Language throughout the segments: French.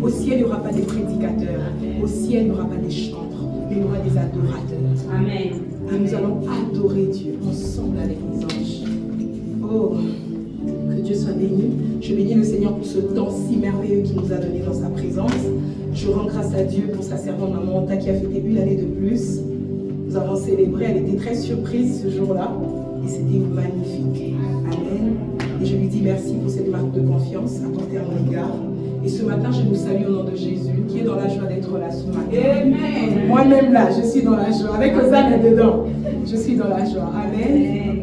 Au ciel, il n'y aura pas des prédicateurs. Au ciel, il n'y aura pas des chantres, mais il y aura des adorateurs. Amen. Et nous allons adorer Dieu ensemble avec les anges. Oh, que Dieu soit béni. Je bénis le Seigneur pour ce temps si merveilleux qu'il nous a donné dans sa présence. Je rends grâce à Dieu pour sa servante maman Anta qui a fêté une année de plus. Nous avons célébré, elle était très surprise ce jour-là et c'était magnifique. Amen. Et je lui dis merci pour cette marque de confiance apportée à mon égard. Et ce matin, je vous salue au nom de Jésus qui est dans la joie d'être là ce matin. Amen. Moi-même là, je suis dans la joie. Avec Hosanna dedans, je suis dans la joie. Amen.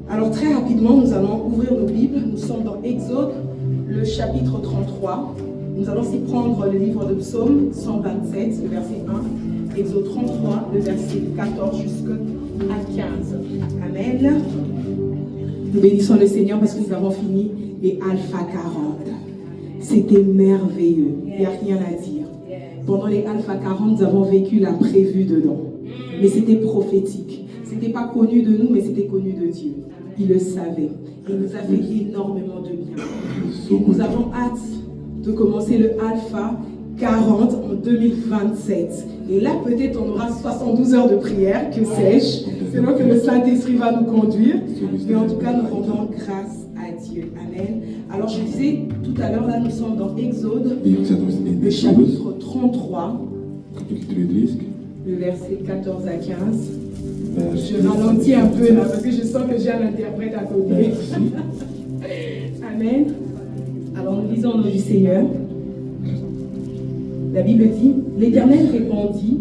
Alors très rapidement, nous allons ouvrir nos Bibles. Nous sommes dans Exode, le chapitre 33. Nous allons aussi prendre le livre de Psaume 127, le verset 1. Exode 33, le verset 14 jusqu'à 15. Amen. Nous bénissons le Seigneur parce que nous avons fini les Alpha 40. C'était merveilleux. Il n'y a rien à dire. Pendant les Alpha 40, nous avons vécu l'imprévu dedans. Mais c'était prophétique. Ce n'était pas connu de nous, mais c'était connu de Dieu. Il le savait. Il nous a fait énormément de bien. Et nous avons hâte de commencer le Alpha 40 en 2027. Et là, peut-être, on aura 72 heures de prière, que sais-je. C'est là que le Saint-Esprit va nous conduire. Mais en tout cas, nous rendons grâce à Dieu. Amen. Alors, je disais tout à l'heure, là, nous sommes dans Exode, le chapitre 33, le verset 14 à 15. Je ralentis un peu là, parce que je sens que j'ai un interprète à côté. Amen. Alors, nous lisons au nom du Seigneur. La Bible dit, l'Éternel répondit,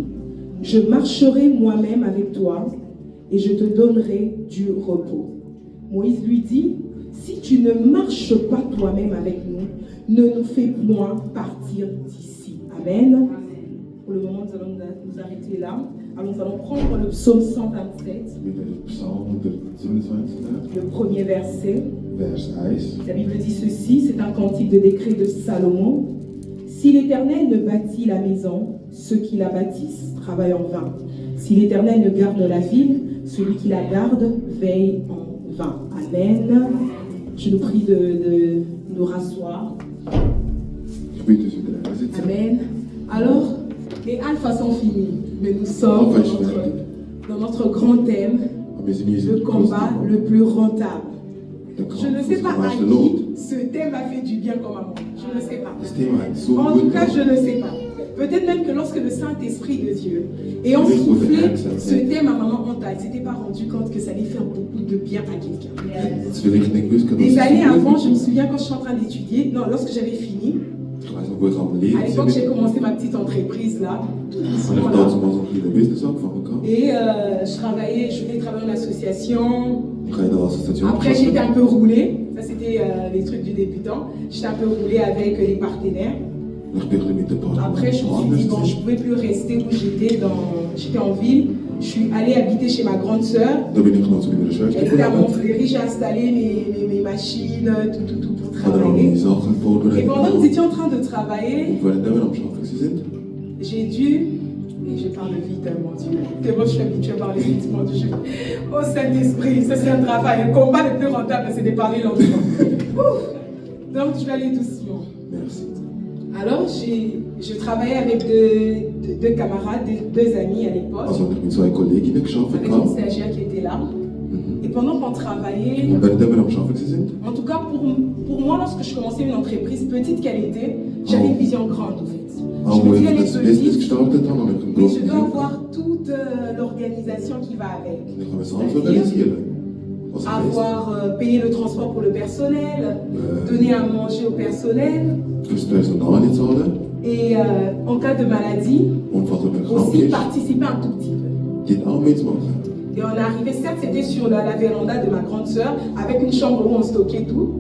je marcherai moi-même avec toi et je te donnerai du repos. Moïse lui dit, si tu ne marches pas toi-même avec nous, ne nous fais point partir d'ici. Amen. Pour le moment, nous allons nous arrêter là. Alors nous allons prendre le psaume 127, le premier verset. La Bible dit ceci, c'est un cantique de décret de Salomon. Si l'Éternel ne bâtit la maison, ceux qui la bâtissent travaillent en vain. Si l'Éternel ne garde la ville, celui qui la garde veille en vain. Amen. Je nous prie de nous rasseoir. Amen. Alors, les alphas sont finis, mais nous sommes dans notre grand thème, le combat le plus rentable. Je ne sais pas à qui ce thème a fait du bien comme à moi. Je ne sais pas. En tout cas, je ne sais pas. Peut-être même que lorsque le Saint-Esprit de Dieu ayant soufflé ce thème à maman Anta, elle ne s'était pas rendu compte que ça allait faire beaucoup de bien à quelqu'un. Des années avant, je me souviens quand je suis en train d'étudier, non, lorsque j'avais fini, à l'époque, j'ai commencé ma petite entreprise là. Et je voulais travailler en association. Après, j'étais un peu roulée. Ça, c'était les trucs du débutant. J'étais un peu roulée avec les partenaires. Après, je me suis dit, bon, je ne pouvais plus rester où j'étais en ville. Je suis allée habiter chez ma grande sœur. Elle était à Montfleury, j'ai installé mes machines, tout pour travailler. Et pendant que nous étions en train de travailler, j'ai dû, et je parle vite, mon Dieu, que moi je suis habituée à parler vite, mon Dieu. Oh Saint-Esprit, ça c'est un travail. Le combat le plus rentable, c'est de parler lentement. Donc je vais aller doucement. Merci. Alors, je travaillais avec deux camarades, deux amis à l'époque. Avec une stagiaire qui était là. Et pendant qu'on travaillait, en tout cas pour moi, lorsque je commençais une entreprise, petite qu'elle était, j'avais une vision grande en fait. Je me disais, elle est petite, mais je dois avoir toute l'organisation qui va avec. Avoir payé le transport pour le personnel, donner à manger au personnel. Et en cas de maladie, aussi participer un tout petit peu. Et on est arrivé, certes c'était sur la véranda de ma grande sœur, avec une chambre où on stockait tout.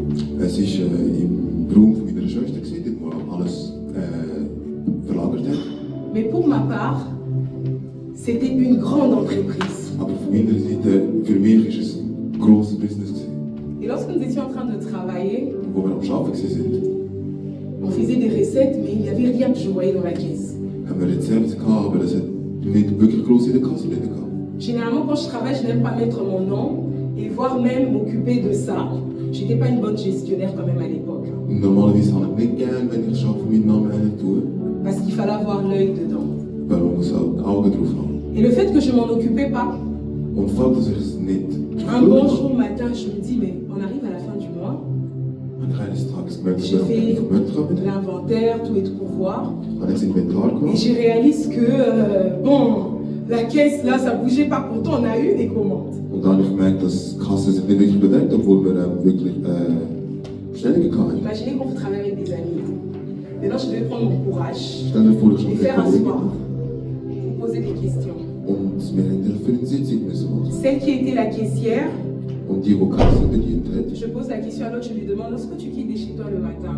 Mais pour ma part, c'était une grande entreprise. Et lorsque nous étions en train de travailler, on faisait des recettes, mais il n'y avait rien que je voyais dans la caisse. Généralement, quand je travaille, je n'aime pas mettre mon nom et voire même m'occuper de ça. Je n'étais pas une bonne gestionnaire quand même à l'époque. Et le fait que je ne m'en occupais pas, Und het feit dat ik het niet un bon jour matin, je me dis, mais on arrive à la fin du mois, En dan ga je straks met j'ai fait de l'inventaire, tout et tout pour voir. Ga ik inventar Et gemaakt. je réalise que, bon, la caisse là, ça bougeait pas, pourtant on a eu des commandes. Und dann habe ich gemerkt, dass die Kasse sich nicht wirklich bewegt, obwohl wir wirklich Bestellungen hatten. Imaginez qu'on peut travailler avec des amis. Maintenant, je vais prendre mon courage, Stell dir vor, ich les habe faire asseoir, Kollegen vous poser des questions. und wir haben für eine Sitzung müssen machen. Celle qui était la caissière, Und die Kasse bedient hat, je pose la question à l'autre, je lui demande, lorsque tu quittes de chez toi le matin,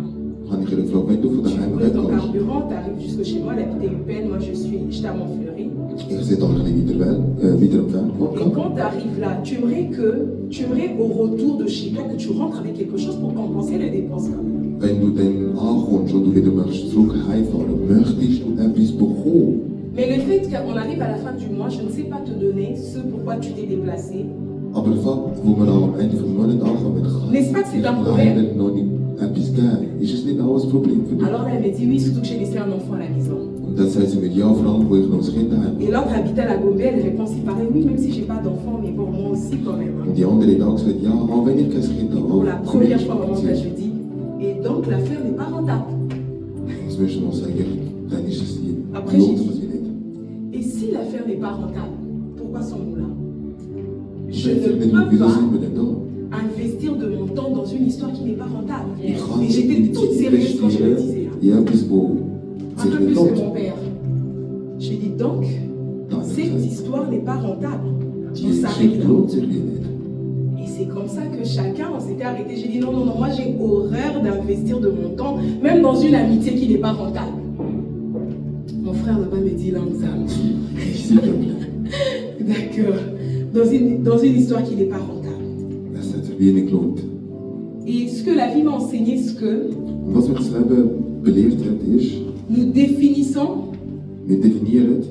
habe ich ihr gefragt, wenn du von tu daheim brûles ton wegkommst, carburant, tu arrives jusque chez moi, la petite UPN, moi j'étais à Montfleury. ich sehe da ein bisschen weiter am Weg. Et quand tu arrives là, tu aimerais au retour de chez toi que tu rentres avec quelque chose pour compenser les dépenses quand même. Wenn du dann ankommst und du wieder möchtest zurück heimfahren, möchtest du etwas bekommen. Mais le fait qu'on arrive à la fin du mois, je ne sais pas te donner ce pourquoi tu t'es déplacé. Aber der Fakt, wo wir am Ende des Monats ankommen, N'est-ce pas que c'est un kann problème? leider noch nicht etwas geben. Ist es nicht auch ein Problem für dich? Alors là, elle me dit oui, surtout que j'ai laissé un enfant à la maison. Und dann sagt sie mir, ja, vor allem, wo ich noch ein Kind habe. Et l'autre habitait à la Gombe, elle répond si pareil, oui, même si j'ai pas d'enfant, mais pour moi aussi quand même. Hein. Und die andere hat auch gesagt, ja, auch wenn ich kein Kind habe. Pour la für mich première ist fois, es maman, passiert. je dis, et donc l'affaire n'est pas rentable. Das müssen wir sagen, dann ist es die Après, lohnt j'ai es sich nicht. Et si l'affaire n'est pas rentable, pourquoi sommes-nous là? Je Wenn ne sie nicht peux wieso pas sind wir denn da? investir de mon temps dans une histoire qui n'est pas rentable. Ich kann Et nicht j'étais toute sérieuse quand je le disais. Là. in etwas, wo Un sich peu nicht plus que lohnt. mon père. Je dis donc, Dann hat er cette gesagt, histoire n'est pas rentable. die On s'arrête Geschichte là. lohnt sich wie nicht. Et c'est comme ça que chacun, on s'était arrêté. J'ai dit non, non, non, moi j'ai horreur d'investir de mon temps, même dans une amitié qui n'est pas rentable. Mon frère là-bas me dit l'âme. S'il te plaît. D'accord. Dans une histoire qui n'est pas rentable. Es hat sich wie nicht gelohnt. Et ce que la vie m'a enseigné, c'est que Und was mir das Leben belehrt hat, ist, nous définissons wir definieren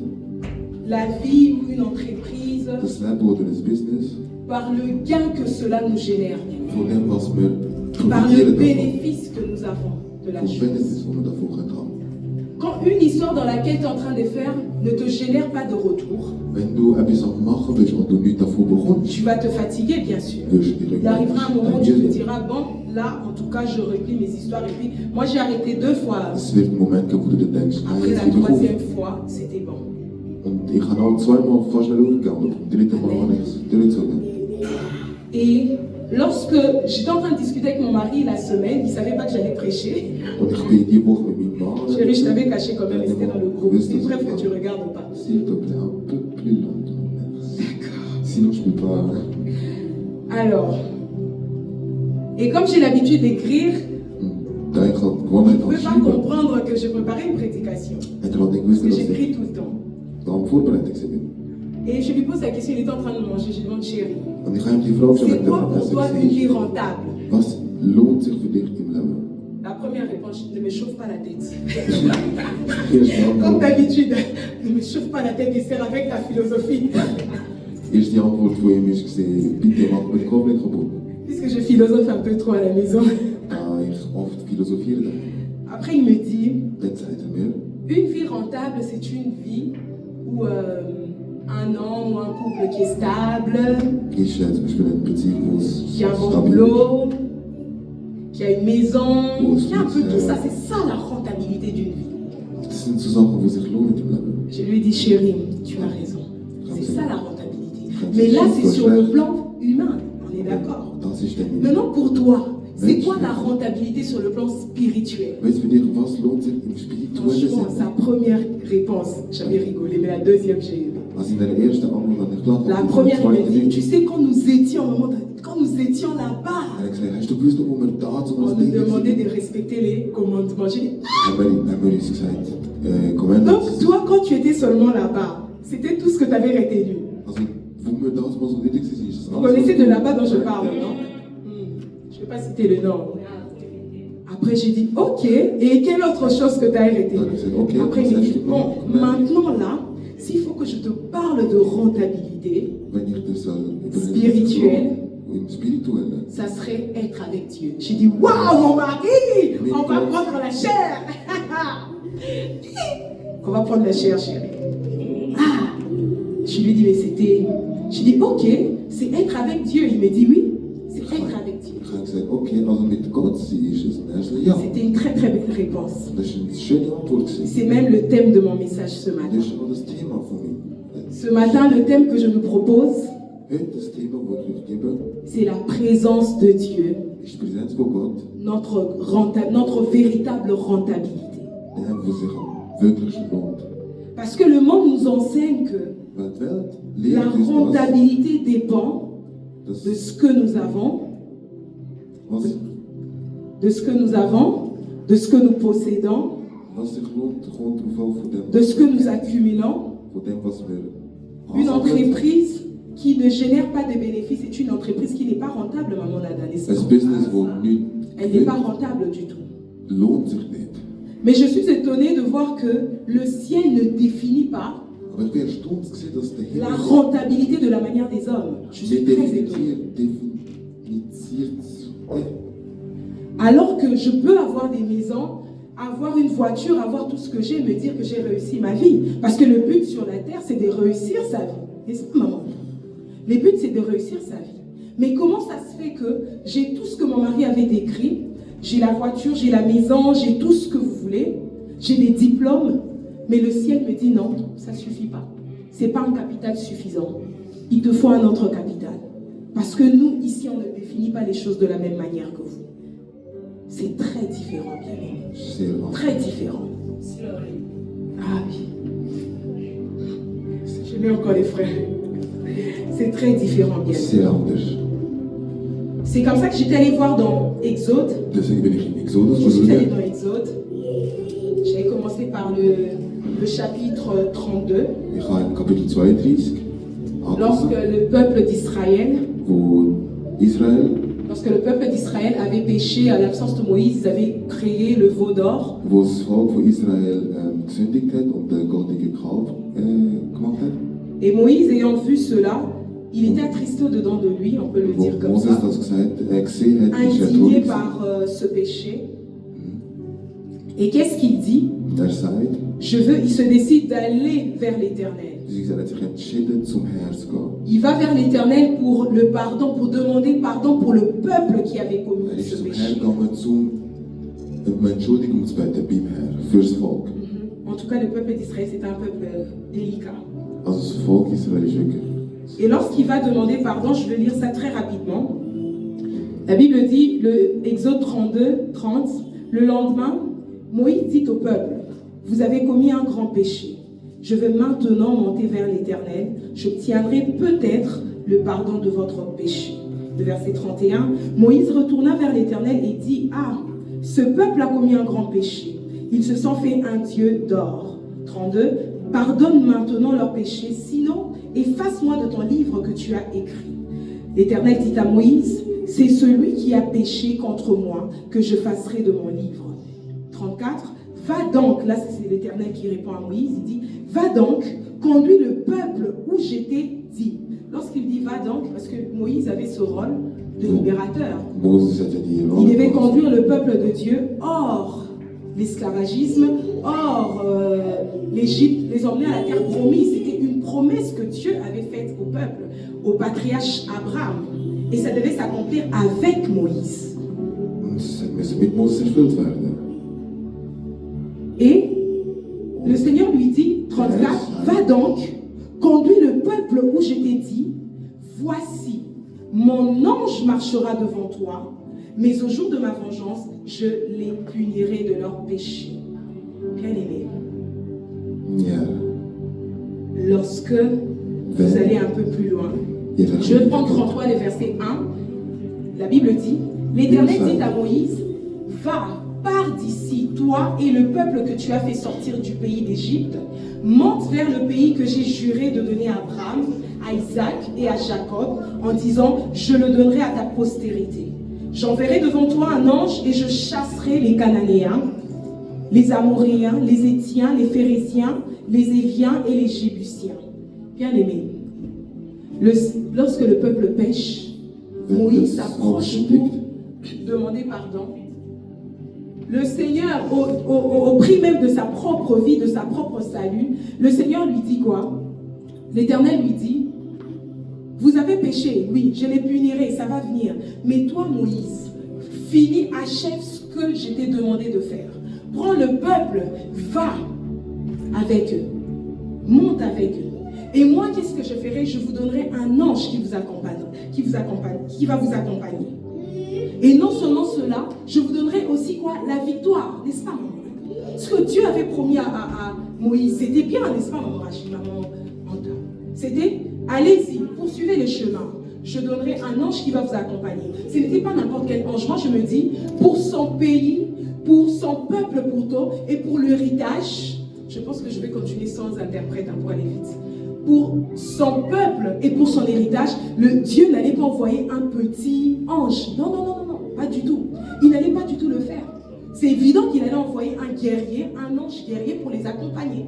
la vie ou une entreprise das Leben oder das Business par le gain que cela nous génère, von dem, was wir par le profitieren davon. bénéfice que nous avons de la Vom chose. Benefits, die wir davon haben. Quand une histoire dans laquelle tu es en train de faire ne te génère pas de retour, Wenn du etwas am Machen bist und du nichts davon bekommst, tu vas te fatiguer, bien sûr. wirst du dich Il arrivera un moment où tu te ermüden. diras, bon, là, en tout cas, je replie mes histoires. Et puis, moi, j'ai arrêté 2 fois. Es wird einen Moment geben, wo du dir denkst, nein, Après jetzt la wieder troisième kommt. fois, c'était bon. Und ich habe auch zweimal fast schnell aufgegeben, aber beim dritten Mal habe ich es durchgezogen. Et lorsque j'étais en train de discuter avec mon mari la semaine, il ne savait pas que j'allais prêcher. Und ich bin diese Woche mit meinem Mann. Chérie, je t'avais caché quand même, et c'était dans le groupe. C'est bref que tu ne regardes pas. S'il te plaît, un peu plus longtemps, merci. Sinon, je ne peux pas. Alors, et comme j'ai l'habitude d'écrire, Da ich halt gewonnen vous ne habe, pouvez pas schreiben, comprendre que je préparais une prédication. hat er halt nicht gewusst, Parce que dass j'écris ich tout le temps. da am Vorbereitung bin. Et je lui pose la question, il était en train de manger. Je lui demande, chérie, Und ich habe ihm die Frage c'est gestellt, quoi pour toi une vie was rentable? lohnt sich für dich im Leben? La première réponse, ne me chauffe pas la tête. Erste Comme Antwort, d'habitude, ne me chauffe pas la tête et serre avec ta philosophie. erste Antwort von ihm war, bitte mach mir den Kopf nicht kaputt. Puisque je philosophe un peu trop à la maison. Da ich oft philosophiere, Après, il me dit, dann sagt er mir, une vie rentable, c'est une vie où un homme ou un couple qui est stable, ist zum Beispiel eine Beziehung, wo es qui a un bon stabil ist. boulot, qui a une maison, qui a un peu tout ça. C'est ça la rentabilité d'une vie. Das sind so Sachen, die sich lohnen im Leben. Je lui ai dit, chérie, tu as raison. C'est ça la rentabilité. Mais là, c'est sur le plan humain. On est d'accord. Das ist dann Maintenant, pour toi, c'est quoi la rentabilité sur le plan spirituel? Weißt du, für dich, was lohnt sich im spirituellen Franchement, sa Sinne? première réponse, j'avais rigolé, mais la deuxième, j'ai aimé. Also in der ersten Antwort habe ich gelacht. La aber in der première, il m'a dit, zweiten tu sais, quand nous étions, quand nous étions là-bas, hat er gesagt, hast du gewusst, wo wir da zu on uns nous Dinge demandait sind? de respecter les commandements. J'ai dit, Haben wir uns gesagt, Moment, donc toi, quand tu étais seulement là-bas, c'était tout ce que tu avais retenu. also wo wir da zu uns unterwegs sind, ist das Vous connaissez de là-bas dont je parle, non? Je ne vais pas citer le nom. Après, j'ai dit, ok, et quelle autre chose que tu as arrêté? Dann habe ich gesagt, okay, Après, il was m'a hast dit, du bon, noch gemerkt? maintenant là, s'il faut que je te parle de rentabilité, Wenn ich das über Spirituell. im Spirituellen, ça serait être avec Dieu. J'ai dit, waouh, mon mari, on va prendre la chair. On va prendre la chair, chérie. Ah, lui dis, mais c'était... J'ai dit, ok, c'est être avec Dieu. Il me dit, oui, c'est être avec Dieu. Ik ga zeggen, oké, als het met God zie is het. Hij zei, ja. C'était une très très belle réponse. Dat is een schöne antwoord. C'est même le thème de mon message ce matin. Dit is wat het thema voor mij. Ce matin, le thème que je nous propose, Het thema wat ik gegeven c'est la présence de Dieu, is present voor God. notre véritable rentabilité. En hebben we zich wirklich gelohnt. Parce que le monde nous enseigne que Want wel, la leert is dat, rentabilité dépend dat de ce que nous avons, was, de ce que nous avons, de ce que nous possédons, was zich loont gewoon hoeveel voor dem, de ce que nous accumulons. voor dem was we. Une entreprise qui ne génère pas de bénéfices est une entreprise qui n'est pas rentable, maman Nada, n'est-ce Het pas? business wordt nu Elle n'est pas rentable du tout. loont zich niet. Mais je suis étonnée de voir que le ciel ne définit pas Maar ik ben erstaunt gezien dat de la Himmel rentabilité de la manière des hommes. Je suis très étonnée. definitieert. Alors que je peux avoir des maisons, avoir une voiture, avoir tout ce que j'ai, me dire que j'ai réussi ma vie. Parce que le but sur la terre, c'est de réussir sa vie. N'est-ce pas, maman? Le but, c'est de réussir sa vie. Mais comment ça se fait que j'ai tout ce que mon mari avait décrit? J'ai la voiture, j'ai la maison, j'ai tout ce que vous voulez, j'ai des diplômes, mais le ciel me dit non, ça ne suffit pas. Ce n'est pas un capital suffisant. Il te faut un autre capital. Parce que nous, ici, on ne définit pas les choses de la même manière que vous. C'est très différent, bien aimé. Très différent. Ah oui. Je mets encore les frères. C'est très différent, bien Zeer aimé. anders. C'est comme ça que j'étais allée voir dans Exode. Dus ik ben in Exodus Je suis allée bedoeld. dans Exode. J'ai commencé par le chapitre 32. Ik ga in kapitel 32 Lorsque aanpassen. le peuple d'Israël, Voor Israël, lorsque le peuple d'Israël avait péché à l'absence de Moïse, ils avaient créé le veau d'or. wo het volk van Israël gesündigt heeft om de goddelijke kalf gemaakt heeft. Et Moïse, ayant vu cela, il était attristé au-dedans de lui, on peut le dire comme Mozes, ça, als ik zei, ik zie het, is het indigné ook. par ce péché. Et qu'est-ce qu'il dit? Daar zei het. Il se décide d'aller vers l'Éternel. Dus ik zei dat je gaat schidden zum Herr te gaan. Il va vers l'Éternel pour le pardon, pour demander pardon pour le peuple qui avait commis Hij is ce zum péché. Herr gegaan om entschuldigung te bidden bij hem Herr, voor het volk. En tout cas, le peuple d'Israël, c'est un peuple délicat. Als het volk Israël is ook. Et lorsqu'il va demander pardon, je vais lire ça très rapidement. La Bible dit, le Exode 32, 30, le lendemain, Moïse dit au peuple, vous avez commis un grand péché. Je vais maintenant monter vers l'Éternel. J'obtiendrai peut-être le pardon de votre péché. Le verset 31, Moïse retourna vers l'Éternel et dit, ah, ce peuple a commis un grand péché. Ils se sont fait un Dieu d'or. 32, pardonne maintenant leur péché, sinon efface-moi de ton livre que tu as écrit. L'Éternel dit à Moïse, c'est celui qui a péché contre moi que j'effacerai de mon livre. 34, va donc, là c'est l'Éternel qui répond à Moïse, il dit, va donc, conduis le peuple où j'étais dit. Lorsqu'il dit va donc, parce que Moïse avait ce rôle de libérateur, Mozes had die rol. il devait conduire le peuple de Dieu hors l'esclavagisme, hors l'Égypte, les emmener à la terre promise. C'était une promesse que Dieu avait faite au peuple, au patriarche Abraham. Et ça devait s'accomplir avec Moïse. Het moest met Mozes vervuld werden. Et le Seigneur lui dit, 34, va donc, conduis le peuple où je t'ai dit, voici, mon ange marchera devant toi, mais au jour de ma vengeance, je les punirai de leurs péchés. Bien aimé, Ja. lorsque vous allez un peu plus loin, je vais prendre 33, le verset 1, la Bible dit, l'Éternel dit à Moïse, va, pars d'ici, toi et le peuple que tu as fait sortir du pays d'Égypte, monte vers le pays que j'ai juré de donner à Abraham, à Isaac et à Jacob, en disant, je le donnerai à ta postérité. J'enverrai devant toi un ange et je chasserai les Cananéens, les Amoréens, les Étiens, les Phéréziens, les Éviens et les Jébusiens. Bien aimé, lorsque le peuple pêche, Moïse s'approche pour demander pardon. Le Seigneur, au prix même de sa propre vie, de sa propre salut, le Seigneur lui dit quoi? l'Éternel lui dit, vous avez péché, oui, je les punirai, ça va venir. Mais toi, Moïse, finis, achève ce que je t'ai demandé de faire. Prends le peuple, va avec eux, monte avec eux. Et moi, qu'est-ce que je ferai? Je vous donnerai un ange qui va vous accompagner. Et non seulement cela, je vous donnerai aussi quoi? La victoire, n'est-ce pas, maman? Ce que Dieu avait promis à Moïse, c'était bien, n'est-ce pas, maman Rachid, maman Anta? C'était, allez-y, poursuivez le chemin. Je donnerai un ange qui va vous accompagner. Ce n'était pas n'importe quel ange. Moi, je me dis, pour son pays, pour son peuple pourtant, et pour l'héritage, je pense que je vais continuer sans interprète pour aller vite. Pour son peuple et pour son héritage, le Dieu n'allait pas envoyer un petit ange. Non, non, non, non, non, pas du tout. Il n'allait pas du tout le faire. C'est évident qu'il allait envoyer un guerrier, un ange guerrier pour les accompagner.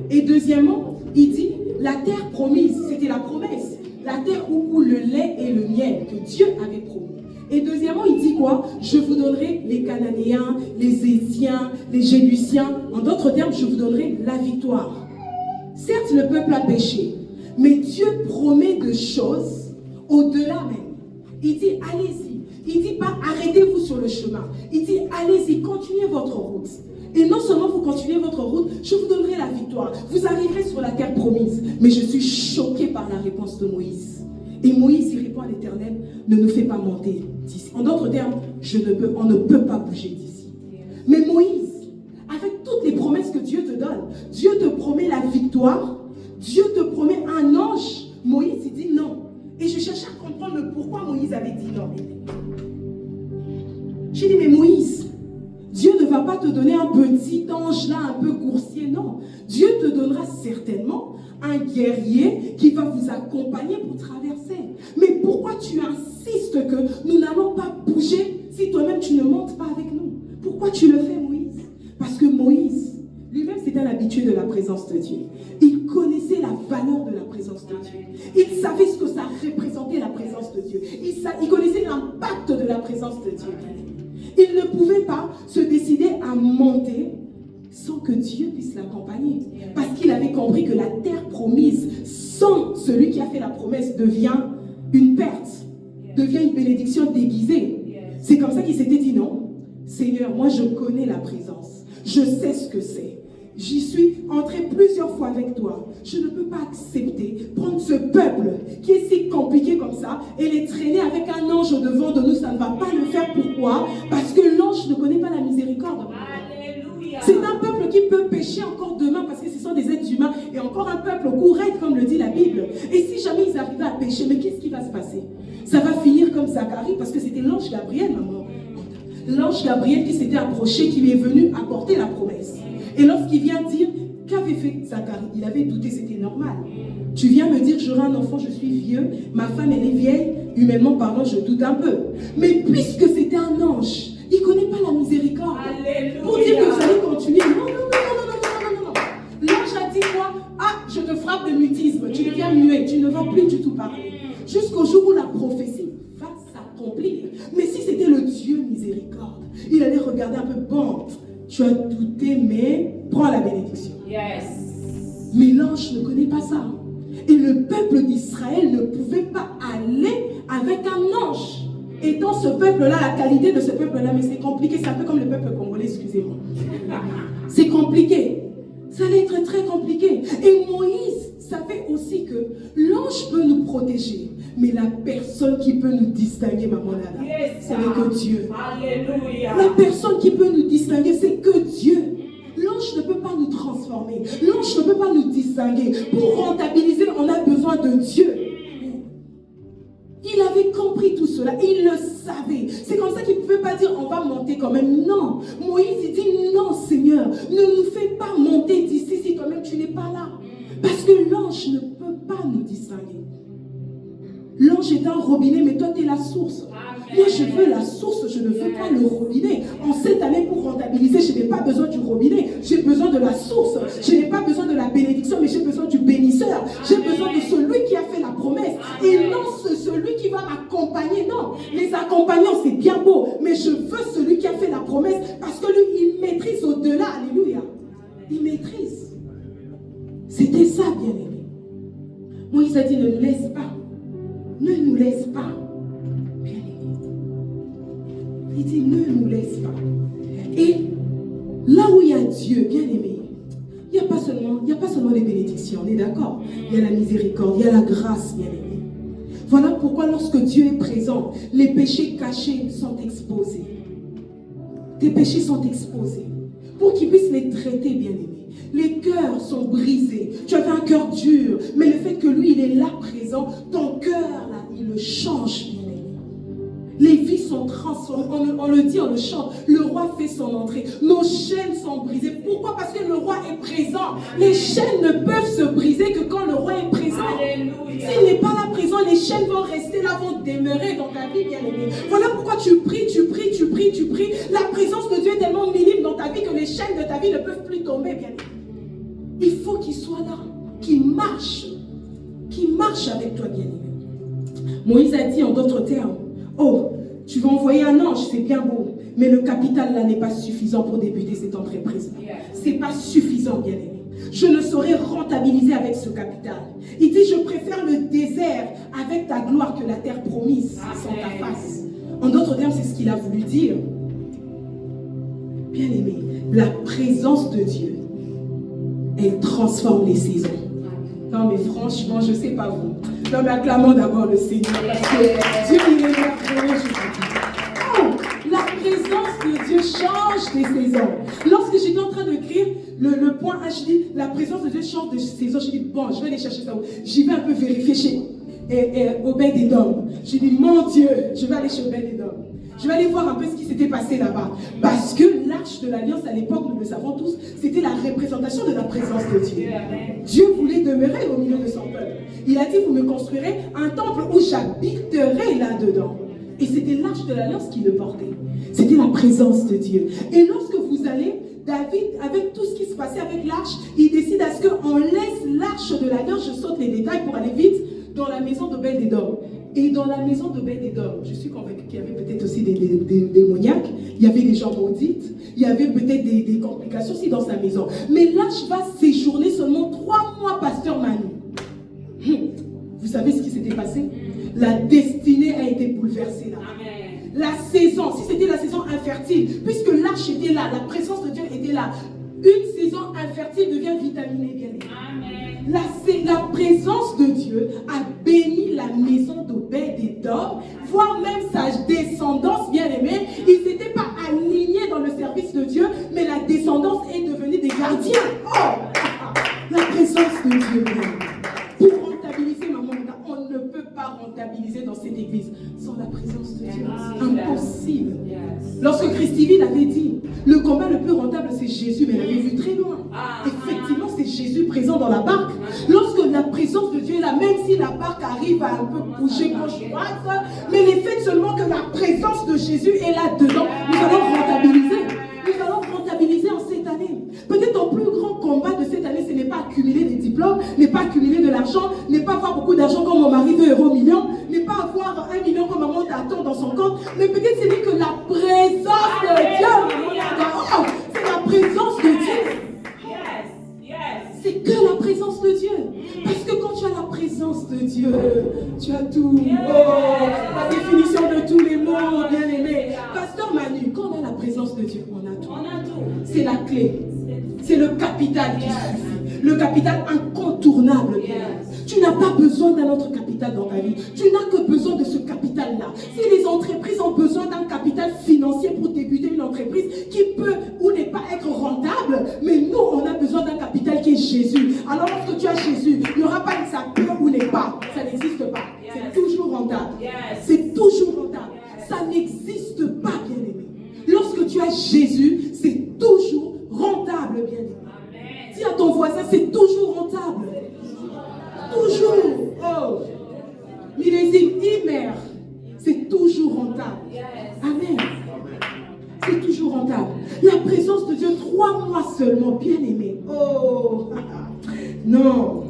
Et deuxièmement, il dit, la terre promise, c'était la promesse. La terre où coule le lait et le miel que Dieu avait promis. Et deuxièmement, il dit quoi? Je vous donnerai les Cananéens, les Hétiens, les Jébusiens. En d'autres termes, je vous donnerai la victoire. Certes, le peuple a péché, mais Dieu promet de choses au-delà même. Il dit, allez-y. Il dit pas, arrêtez-vous sur le chemin. Il dit, allez-y, continuez votre route. Et non seulement vous continuez votre route, je vous donnerai la victoire. Vous arriverez sur la terre promise. Mais je suis choqué par la réponse de Moïse. Et Moïse, il répond à l'Éternel, ne nous fais pas monter d'ici. En d'autres termes, on ne peut pas bouger d'ici. Mais Moïse, avec toutes les promesses que Dieu te donne, Dieu te promet la victoire, Dieu te promet un ange. Moïse, il dit non. Et je cherchais à comprendre le pourquoi Moïse avait dit non. J'ai dit, mais Moïse, Dieu ne va pas te donner un petit ange là, un peu coursier, non. Dieu te donnera certainement un guerrier qui va vous accompagner pour traverser. Mais pourquoi tu insistes que nous n'allons pas bouger si toi-même tu ne montes pas avec nous? Pourquoi tu le fais, Moïse? Parce que Moïse, lui-même, c'était un habitué de la présence de Dieu. Il connaissait la valeur de la présence de Dieu. Il savait ce que ça représentait, la présence de Dieu. Il connaissait l'impact de la présence de Dieu. Il ne pouvait pas se décider à monter sans que Dieu puisse l'accompagner. Parce qu'il avait compris que la terre promise, sans celui qui a fait la promesse, devient une perte, devient une bénédiction déguisée. C'est comme ça qu'il s'était dit, non, Seigneur, moi je connais la présence. Je sais ce que c'est. J'y suis entré plusieurs fois avec toi. Je ne peux pas accepter prendre ce peuple qui est si compliqué comme ça et les traîner avec un ange au-devant de nous. Ça ne va pas le faire. Pourquoi? Parce que l'ange ne connaît pas la miséricorde. Alléluia. C'est un peuple qui peut pécher encore demain parce que ce sont des êtres humains et encore un peuple courette comme le dit la Bible. Et si jamais ils arrivaient à pécher, mais qu'est-ce qui va se passer? Ça va finir comme Zacharie parce que c'était l'ange Gabriel, maman. L'ange Gabriel qui s'était approché, qui lui est venu apporter la promesse. Et lorsqu'il vient dire, qu'avait fait Zacharie? Il avait douté, c'était normal. Tu viens me dire, j'aurai un enfant, je suis vieux, ma femme elle est vieille, humainement parlant, je doute un peu. Mais puisque c'était un ange, il ne connaît pas la miséricorde. Alléluia. Pour dire que vous allez continuer. Non, non, non, non, non, non, non, non. L'ange a dit quoi? Ah, je te frappe de mutisme, tu deviens muet, tu ne vas plus du tout parler. Jusqu'au jour où la prophétie va s'accomplir. Mais si c'était le Dieu miséricorde, il allait regarder un peu, bon, tu as douté, mais prends la bénédiction. Yes. Mais l'ange ne connaît pas ça. Et le peuple d'Israël ne pouvait pas aller avec un ange. Et dans ce peuple-là, la qualité de ce peuple-là, mais c'est compliqué, c'est un peu comme le peuple congolais, excusez-moi. C'est compliqué. Ça allait être très compliqué. Et Moïse savait aussi que l'ange peut nous protéger. Mais la personne qui peut nous distinguer, maman Nana, yes, c'est que Dieu. Alléluia. La personne qui peut nous distinguer, c'est que Dieu. L'ange ne peut pas nous transformer. L'ange ne peut pas nous distinguer. Pour rentabiliser, on a besoin de Dieu. Il avait compris tout cela. Il le savait. C'est comme ça qu'il ne pouvait pas dire on va monter quand même. Non. Moïse, il dit non, Seigneur. Ne nous fais pas monter d'ici si toi-même tu n'es pas là. Parce que l'ange ne peut pas nous distinguer. L'ange est un robinet, mais toi, tu es la source. Amen. Moi, je veux la source, je ne veux pas le robinet. En cette année, pour rentabiliser, je n'ai pas besoin du robinet. J'ai besoin de la source. Je n'ai pas besoin de la bénédiction, mais j'ai besoin du bénisseur. J'ai besoin de celui qui a fait la promesse. Et non celui qui va m'accompagner. Non, les accompagnants, c'est bien beau. Mais je veux celui qui a fait la promesse parce que lui, il maîtrise au-delà. Alléluia. Il maîtrise. C'était ça, bien-aimé. Moïse a dit, ne nous laisse pas. Ne nous laisse pas. Bien-aimé. Il dit, ne nous laisse pas. Et là où il y a Dieu, bien-aimé, il n'y a pas seulement les bénédictions, on est d'accord? Il y a la miséricorde, il y a la grâce, bien-aimé. Voilà pourquoi lorsque Dieu est présent, les péchés cachés sont exposés. Tes péchés sont exposés. Pour qu'il puisse les traiter, bien-aimé. Les cœurs sont brisés. Tu avais un cœur dur, mais le fait que lui, il est là présent, ton cœur, là, il le change, bien-aimé. Les vies sont transformées. On le dit, on le chante. Le roi fait son entrée. Nos chaînes sont brisées. Pourquoi? Parce que le roi est présent. Les chaînes ne peuvent se briser que quand le roi est présent. S'il n'est pas là présent, les chaînes vont rester là, vont demeurer dans ta vie, bien-aimé. Voilà pourquoi tu pries. La présence de Dieu est tellement minime dans ta vie que les chaînes de ta vie ne peuvent plus tomber, bien-aimé. Il faut qu'il soit là, qu'il marche avec toi, bien-aimé. Moïse a dit en d'autres termes, oh, tu vas envoyer un ange, c'est bien beau, mais le capital là n'est pas suffisant pour débuter cette entreprise. C'est pas suffisant, bien-aimé. Je ne saurais rentabiliser avec ce capital. Il dit, je préfère le désert avec ta gloire que la terre promise sans ta face. En d'autres termes, c'est ce qu'il a voulu dire. Bien-aimé, la présence de Dieu, elle transforme les saisons. Non mais franchement, je ne sais pas vous. Non mais acclamons d'abord le Seigneur parce que Dieu il est merveilleux, je vous dis. Oh, la présence de Dieu change les saisons. Lorsque j'étais en train d'écrire le point H, je dis la présence de Dieu change des saisons. Je dis bon, je vais aller chercher ça. J'y vais un peu vérifier chez Obed-Edom. Je dis mon Dieu, je vais aller chez Obed-Edom. Je vais aller voir un peu ce qui s'était passé là-bas. Parce que l'arche de l'Alliance, à l'époque, nous le savons tous, c'était la représentation de la présence de Dieu. Dieu voulait demeurer au milieu de son peuple. Il a dit, vous me construirez un temple où j'habiterai là-dedans. Et c'était l'arche de l'Alliance qui le portait. C'était la présence de Dieu. Et lorsque vous allez, David, avec tout ce qui se passait avec l'arche, il décide à ce qu'on laisse l'arche de l'Alliance, je saute les détails pour aller vite, dans la maison d'Obed-Edom. Et dans la maison d'Obed-Edom, je suis convaincue qu'il y avait peut-être aussi des démoniaques, il y avait des gens maudites, il y avait peut-être des complications aussi dans sa maison. Mais l'arche va séjourner seulement 3 mois, pasteur Manu. Vous savez ce qui s'était passé? La destinée a été bouleversée là. Amen. La saison, si c'était la saison infertile, puisque l'arche était là, la présence de Dieu était là, une saison infertile devient vitaminée, bien aimée. La présence de Dieu a béni la maison d'Obed-Edom, voire même sa descendance, bien aimée. Ils n'étaient pas alignés dans le service de Dieu, mais la descendance est devenue des gardiens. Oh, la présence de Dieu, bien aimée. Pour rentabiliser, maman, on ne peut pas rentabiliser dans cette église sans la présence de Dieu. Impossible. Lorsque Christiville avait dit, le combat le plus rentable c'est Jésus, mais elle avait vu très loin. Effectivement, c'est Jésus présent dans la barque. Lorsque la présence de Dieu est là, même si la barque arrive à un peu bouger gauche-droite, mais le fait seulement que la présence de Jésus est là-dedans, nous allons rentabiliser. Nous allons rentabiliser en cette année. Peut-être ton plus grand combat de cette année, ce n'est pas accumuler des diplômes, n'est pas accumuler de l'argent, n'est pas avoir beaucoup d'argent comme mon mari veut €1 million, n'est pas avoir 1 million comme maman t'attend dans son compte, mais peut-être ce n'est que la présence de Dieu. Oh, c'est la présence de Dieu. C'est que la présence de Dieu. Parce que quand tu as la présence de Dieu, tu as tout. Oh, la définition de tous les mots, bien aimé. Pasteur Manu, quand on a la présence de Dieu, on a tout. C'est la clé. C'est le capital qui suffit. Le capital incontournable. Tu n'as pas besoin d'un autre capital dans ta vie. Tu n'as que besoin de ce capital-là. Si les entreprises ont besoin d'un capital financier pour débuter une entreprise qui peut ou n'est pas être rentable, mais nous, on a besoin d'un capital qui est Jésus. Alors lorsque tu as Jésus, il n'y aura pas de ça peut ou n'est pas. Ça n'existe pas. C'est toujours rentable. C'est toujours rentable. Ça n'existe pas, bien aimé. Lorsque tu as Jésus, c'est toujours rentable, bien aimé. Dis à ton voisin, c'est toujours rentable. Toujours. Oh. Millésime, Imer, c'est toujours rentable. Amen. C'est toujours rentable. La présence de Dieu, 3 mois seulement, bien aimé. Oh. Non.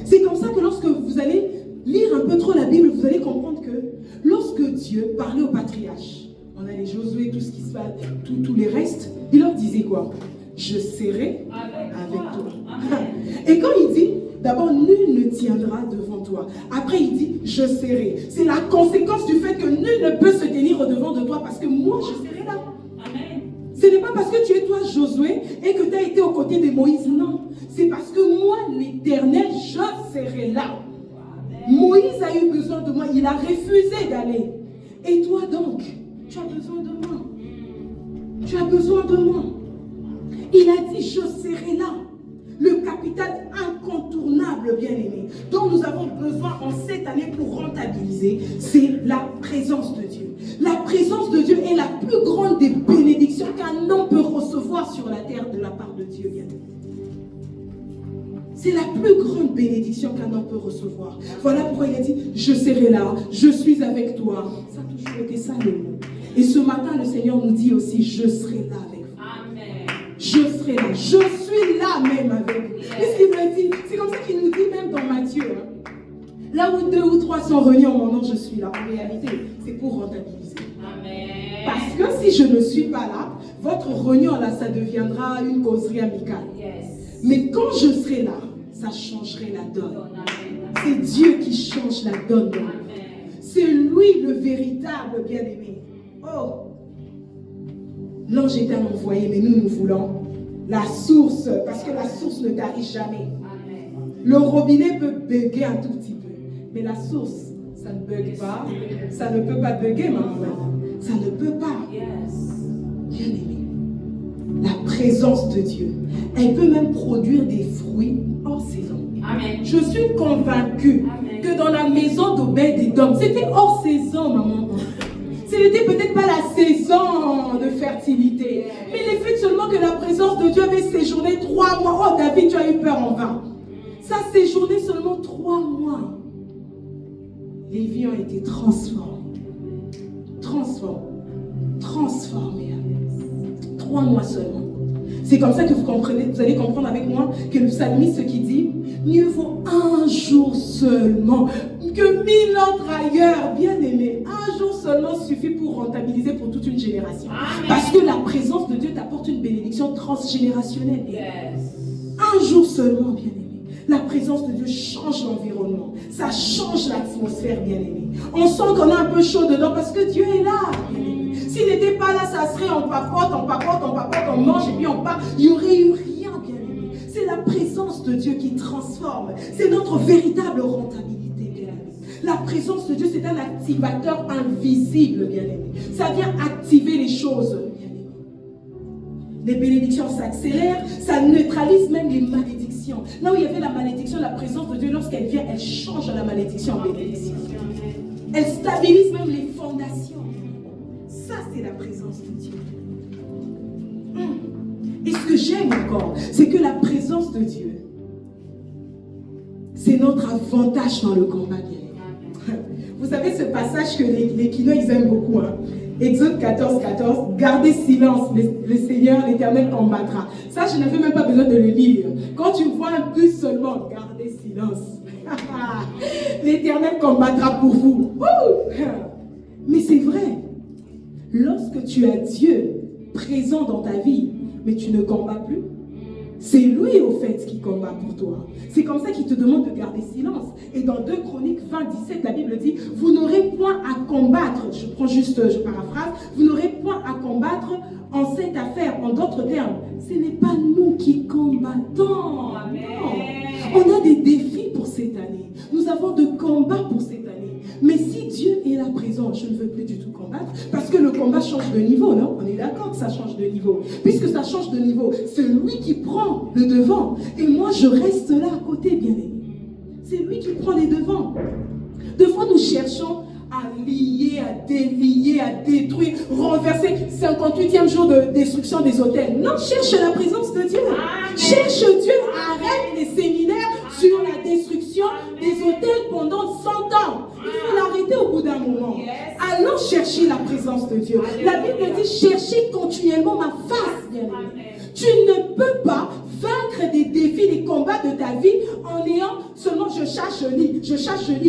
C'est comme ça que lorsque vous allez lire un peu trop la Bible, vous allez comprendre que lorsque Dieu parlait aux patriarches, on a les Josué, tout ce qui se passe, tous les restes, il leur disait quoi? Je serai avec toi. Et quand il dit, d'abord, nul ne tiendra devant toi. Après, il dit, je serai. C'est la conséquence du fait que nul ne peut se tenir au-devant de toi parce que moi, je serai là. Amen. Ce n'est pas parce que tu es toi, Josué, et que tu as été aux côtés de Moïse. Non. C'est parce que moi, l'Éternel, je serai là. Moïse a eu besoin de moi. Il a refusé d'aller. Et toi donc, tu as besoin de moi. Tu as besoin de moi. Il a dit, je serai là. Le capital incontournable, bien-aimé, dont nous avons besoin en cette année pour rentabiliser, c'est la présence de Dieu. La présence de Dieu est la plus grande des bénédictions qu'un homme peut recevoir sur la terre de la part de Dieu, bien-aimé. C'est la plus grande bénédiction qu'un homme peut recevoir. Voilà pourquoi il a dit, je serai là, je suis avec toi. Ça a toujours été ça le mot. Et ce matin, le Seigneur nous dit aussi, je serai là avec vous. Amen. Je serai là, je suis là même avec vous. Qu'est-ce qu'il me dit? C'est comme ça qu'il nous dit même dans Matthieu. Là où 2 ou 3 sont réunis en mon nom, je suis là. En réalité, c'est pour rentabiliser. Amen. Parce que si je ne suis pas là, votre réunion là, ça deviendra une causerie amicale. Yes. Mais quand je serai là, ça changerait la donne. Amen. C'est Dieu qui change la donne. Amen. C'est lui le véritable bien-aimé. Oh! L'ange est un envoyé, mais nous voulons la source, parce que la source ne tarit jamais. Amen. Le robinet peut bugger un tout petit peu, mais la source, ça ne bug pas. Ça ne peut pas bugger, maman. Ça ne peut pas. Yes. Bien-aimé, la présence de Dieu, elle peut même produire des fruits hors saison. Amen. Je suis convaincue que dans la maison d'Obed-Édom, c'était hors saison, maman. Ce n'était peut-être pas la saison de fertilité, mais le fait seulement que la présence de Dieu avait séjourné 3 mois. Oh David, tu as eu peur en vain. Ça a séjourné seulement 3 mois. Les vies ont été transformées. Transformées. 3 mois seulement. C'est comme ça que vous comprenez, vous allez comprendre avec moi que le psalmiste, ce qu'il dit, mieux vaut un jour seulement que 1000 autres ailleurs, bien aimé. Un jour seulement suffit pour rentabiliser pour toute une génération. Amen. Parce que la présence de Dieu t'apporte une bénédiction transgénérationnelle. Yes. Un jour seulement, bien aimé. La présence de Dieu change l'environnement. Ça change l'atmosphère, bien aimé. On sent qu'on a un peu chaud dedans parce que Dieu est là, bien aimé. S'il n'était pas là, ça serait on papote, on mange et puis on part. Il n'y aurait eu rien, bien aimé. C'est la présence de Dieu qui transforme. C'est notre véritable rentabilité, bien aimé. La présence de Dieu, c'est un activateur invisible, bien aimé. Ça vient activer les choses, bien aimé. Les bénédictions s'accélèrent, ça neutralise même les malédictions. Là où il y avait la malédiction, la présence de Dieu, lorsqu'elle vient, elle change la malédiction en bénédiction. Elle stabilise même les fondations. Ça, c'est la présence de Dieu. Et ce que j'aime encore, c'est que la présence de Dieu, c'est notre avantage dans le combat. Vous savez ce passage que les Kinois, ils aiment beaucoup. Exode 14, 14, gardez silence, le Seigneur, l'Éternel combattra. Ça, je n'avais même pas besoin de le lire. Quand tu vois un but seulement, gardez silence. L'Éternel combattra pour vous. Mais c'est vrai. Lorsque tu as Dieu présent dans ta vie, mais tu ne combats plus, c'est lui au fait qui combat pour toi. C'est comme ça qu'il te demande de garder silence. Et dans 2 Chroniques 20, 17, la Bible dit, vous n'aurez point à combattre, je paraphrase, vous n'aurez point à combattre en cette affaire. En d'autres termes, ce n'est pas nous qui combattons. Amen. Non. On a des défis pour cette année. Nous avons de combats pour cette année. Mais si Dieu est là présent, je ne veux plus du tout combattre, parce que le combat change de niveau, non? On est d'accord que ça change de niveau. Puisque ça change de niveau, c'est lui qui prend le devant. Et moi, je reste là à côté, bien aimé. C'est lui qui prend les devants. Des fois, nous cherchons à lier, à délier, à détruire, renverser. 58e jour de destruction des hôtels. Non, cherche la présence de Dieu. Amen. Cherche Dieu. Arrête les séminaires sur la destruction des hôtels pendant 100 ans. Il faut l'arrêter au bout d'un moment. Yes. Allons chercher la présence de Dieu. La Bible dit chercher continuellement ma face, bien aimé. Tu ne peux pas vaincre des défis, des combats de ta vie en ayant seulement je cherche, je lis.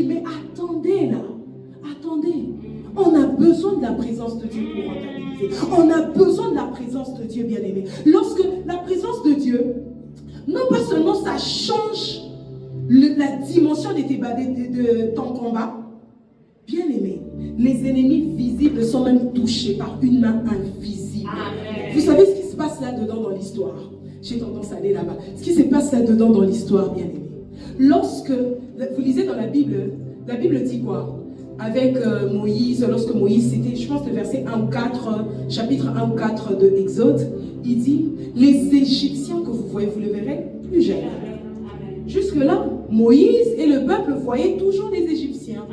Mais attendez là. Attendez. On a besoin de la présence de Dieu pour rentabiliser. On a besoin de la présence de Dieu, bien aimé. Lorsque la présence de Dieu, non pas seulement ça ça change la dimension de ton combat. Bien aimé, les ennemis visibles sont même touchés par une main invisible. Amen. Vous savez ce qui se passe là-dedans dans l'histoire? J'ai tendance à aller là-bas. Ce qui se passe là-dedans dans l'histoire, bien aimé. Lorsque, vous lisez dans la Bible dit quoi? Avec Moïse, lorsque Moïse, c'était, je pense, le verset 1 ou 4, chapitre 1 ou 4 de Exode, il dit, les Égyptiens que vous voyez, vous le verrez plus jamais. Jusque-là, Moïse et le peuple voyaient toujours les Égyptiens.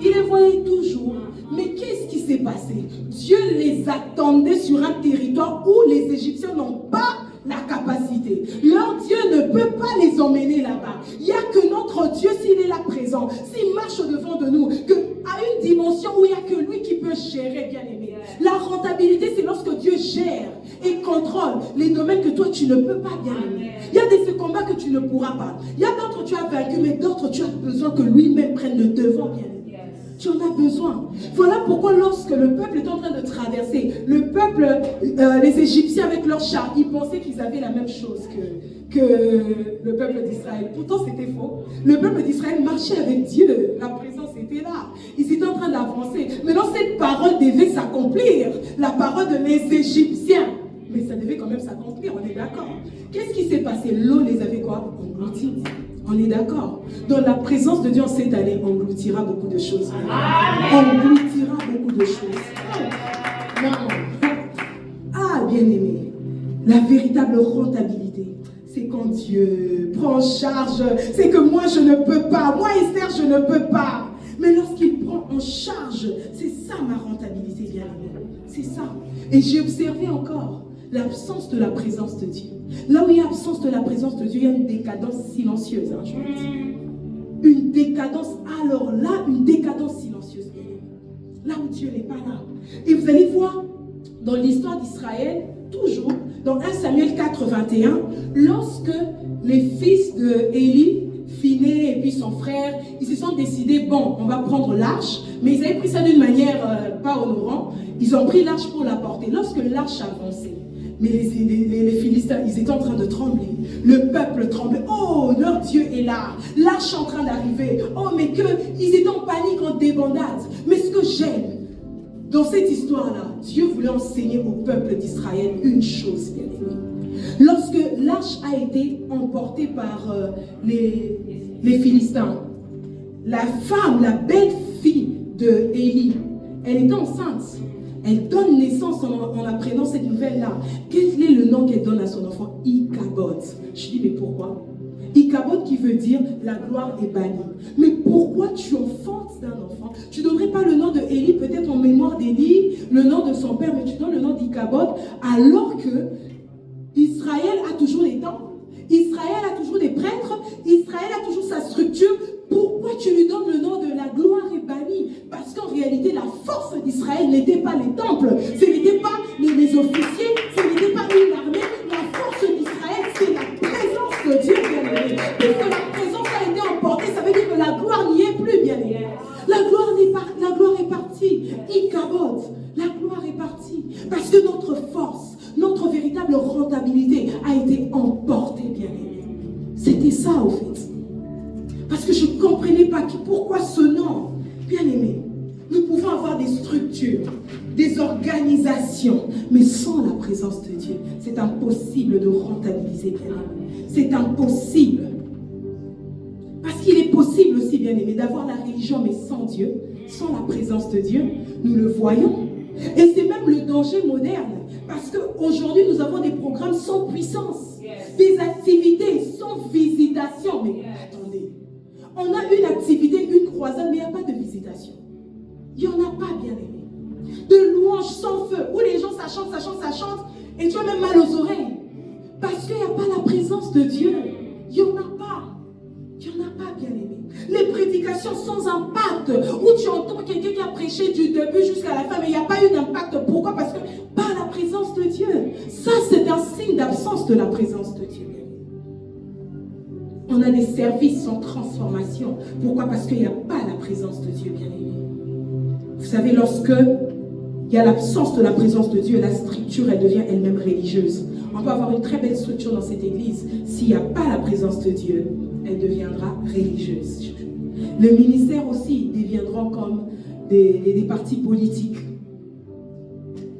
Ils les voyaient toujours. Mais qu'est-ce qui s'est passé? Dieu les attendait sur un territoire où les Égyptiens n'ont pas la capacité. Leur Dieu ne peut pas les emmener là-bas. Il n'y a que notre Dieu, s'il est là présent, s'il marche au-devant de nous, à une dimension où il n'y a que lui qui peut gérer, bien aimé. La rentabilité, c'est lorsque Dieu gère et contrôle les domaines que toi, tu ne peux pas, bien aimé. Il y a des combats que tu ne pourras pas. Il y a d'autres tu as vaincu, mais d'autres tu as besoin que lui-même prenne le devant, bien aimé. Tu en as besoin. Voilà pourquoi lorsque le peuple est en train de traverser, le peuple, les Égyptiens avec leurs chars, ils pensaient qu'ils avaient la même chose que le peuple d'Israël. Pourtant, c'était faux. Le peuple d'Israël marchait avec Dieu. La présence était là. Ils étaient en train d'avancer. Maintenant, cette parole devait s'accomplir. La parole de les Égyptiens. Mais ça devait quand même s'accomplir, on est d'accord. Qu'est-ce qui s'est passé? L'eau les avait quoi? Engloutis. On est d'accord. Dans la présence de Dieu en cette année, on engloutira beaucoup de choses. On engloutira beaucoup de choses. Non. Ah, bien aimé, la véritable rentabilité, c'est quand Dieu prend en charge. C'est que moi, je ne peux pas. Moi, Esther, je ne peux pas. Mais lorsqu'il prend en charge, c'est ça ma rentabilité, bien aimé. C'est ça. Et j'ai observé encore l'absence de la présence de Dieu. Là où il y a l'absence de la présence de Dieu, il y a une décadence silencieuse, hein, je vous le dis. Une décadence, alors là, une décadence silencieuse. Là où Dieu n'est pas là. Et vous allez voir, dans l'histoire d'Israël, toujours, dans 1 Samuel 4, 21, lorsque les fils de Élie, Phiné et puis son frère, ils se sont décidés, bon, on va prendre l'arche, mais ils avaient pris ça d'une manière pas honorante. Ils ont pris l'arche pour la porter. Lorsque l'arche avançait, mais les Philistins, ils étaient en train de trembler. Le peuple tremblait. Oh, leur Dieu est là. L'arche est en train d'arriver. Oh, mais ils étaient en panique, en débandade. Mais ce que j'aime dans cette histoire-là, Dieu voulait enseigner au peuple d'Israël une chose, bien aimé. Lorsque l'arche a été emportée par les Philistins, la femme, la belle fille de Élie, elle était enceinte. Elle donne naissance en apprenant cette nouvelle-là. Quel est le nom qu'elle donne à son enfant? Ichabod. Je dis, mais pourquoi? Ichabod qui veut dire la gloire est bannie. Mais pourquoi tu enfantes d'un enfant? Tu ne donnerais pas le nom de Élie, peut-être en mémoire d'Élie, le nom de son père, mais tu donnes le nom d'Ichabod, alors que Israël a toujours des temples, Israël a toujours des prêtres, Israël a toujours sa structure. Pourquoi tu lui donnes le nom de la gloire est bannie? Parce qu'en réalité, la force d'Israël n'était pas les temples, ce n'était pas les officiers, ce n'était pas une armée. La force d'Israël, c'est la présence de Dieu, bien aimé. Puisque la présence a été emportée, ça veut dire que la gloire n'y est plus, bien aimé. La gloire est partie. Ichabod, la gloire est partie. Parce que notre force, notre véritable rentabilité a été emportée, bien aimé. C'était ça, au fait. Parce que je ne comprenais pas pourquoi ce nom. Bien aimé, nous pouvons avoir des structures, des organisations, mais sans la présence de Dieu, c'est impossible de rentabiliser, bien aimé. C'est impossible. Parce qu'il est possible aussi, bien aimé, d'avoir la religion, mais sans Dieu, sans la présence de Dieu. Nous le voyons. Et c'est même le danger moderne. Parce qu'aujourd'hui, nous avons des programmes sans puissance, des activités sans visitation. Mais attendez. On a une activité, une croisade, mais il n'y a pas de visitation. Il n'y en a pas, bien aimé. De louanges sans feu, où les gens ça chante, et tu as même mal aux oreilles. Parce qu'il n'y a pas la présence de Dieu. Il n'y en a pas. Il n'y en a pas, bien aimé. Les prédications sans impact, où tu entends quelqu'un qui a prêché du début jusqu'à la fin, mais il n'y a pas eu d'impact. Pourquoi? Parce que pas la présence de Dieu. Ça, c'est un signe d'absence de la présence de Dieu. On a des services sans transformation. Pourquoi? Parce qu'il n'y a pas la présence de Dieu, bien aimé. Vous savez, lorsque il y a l'absence de la présence de Dieu, la structure, elle devient elle-même religieuse. On peut avoir une très belle structure dans cette église. S'il n'y a pas la présence de Dieu, elle deviendra religieuse. Le ministère aussi deviendra comme des partis politiques.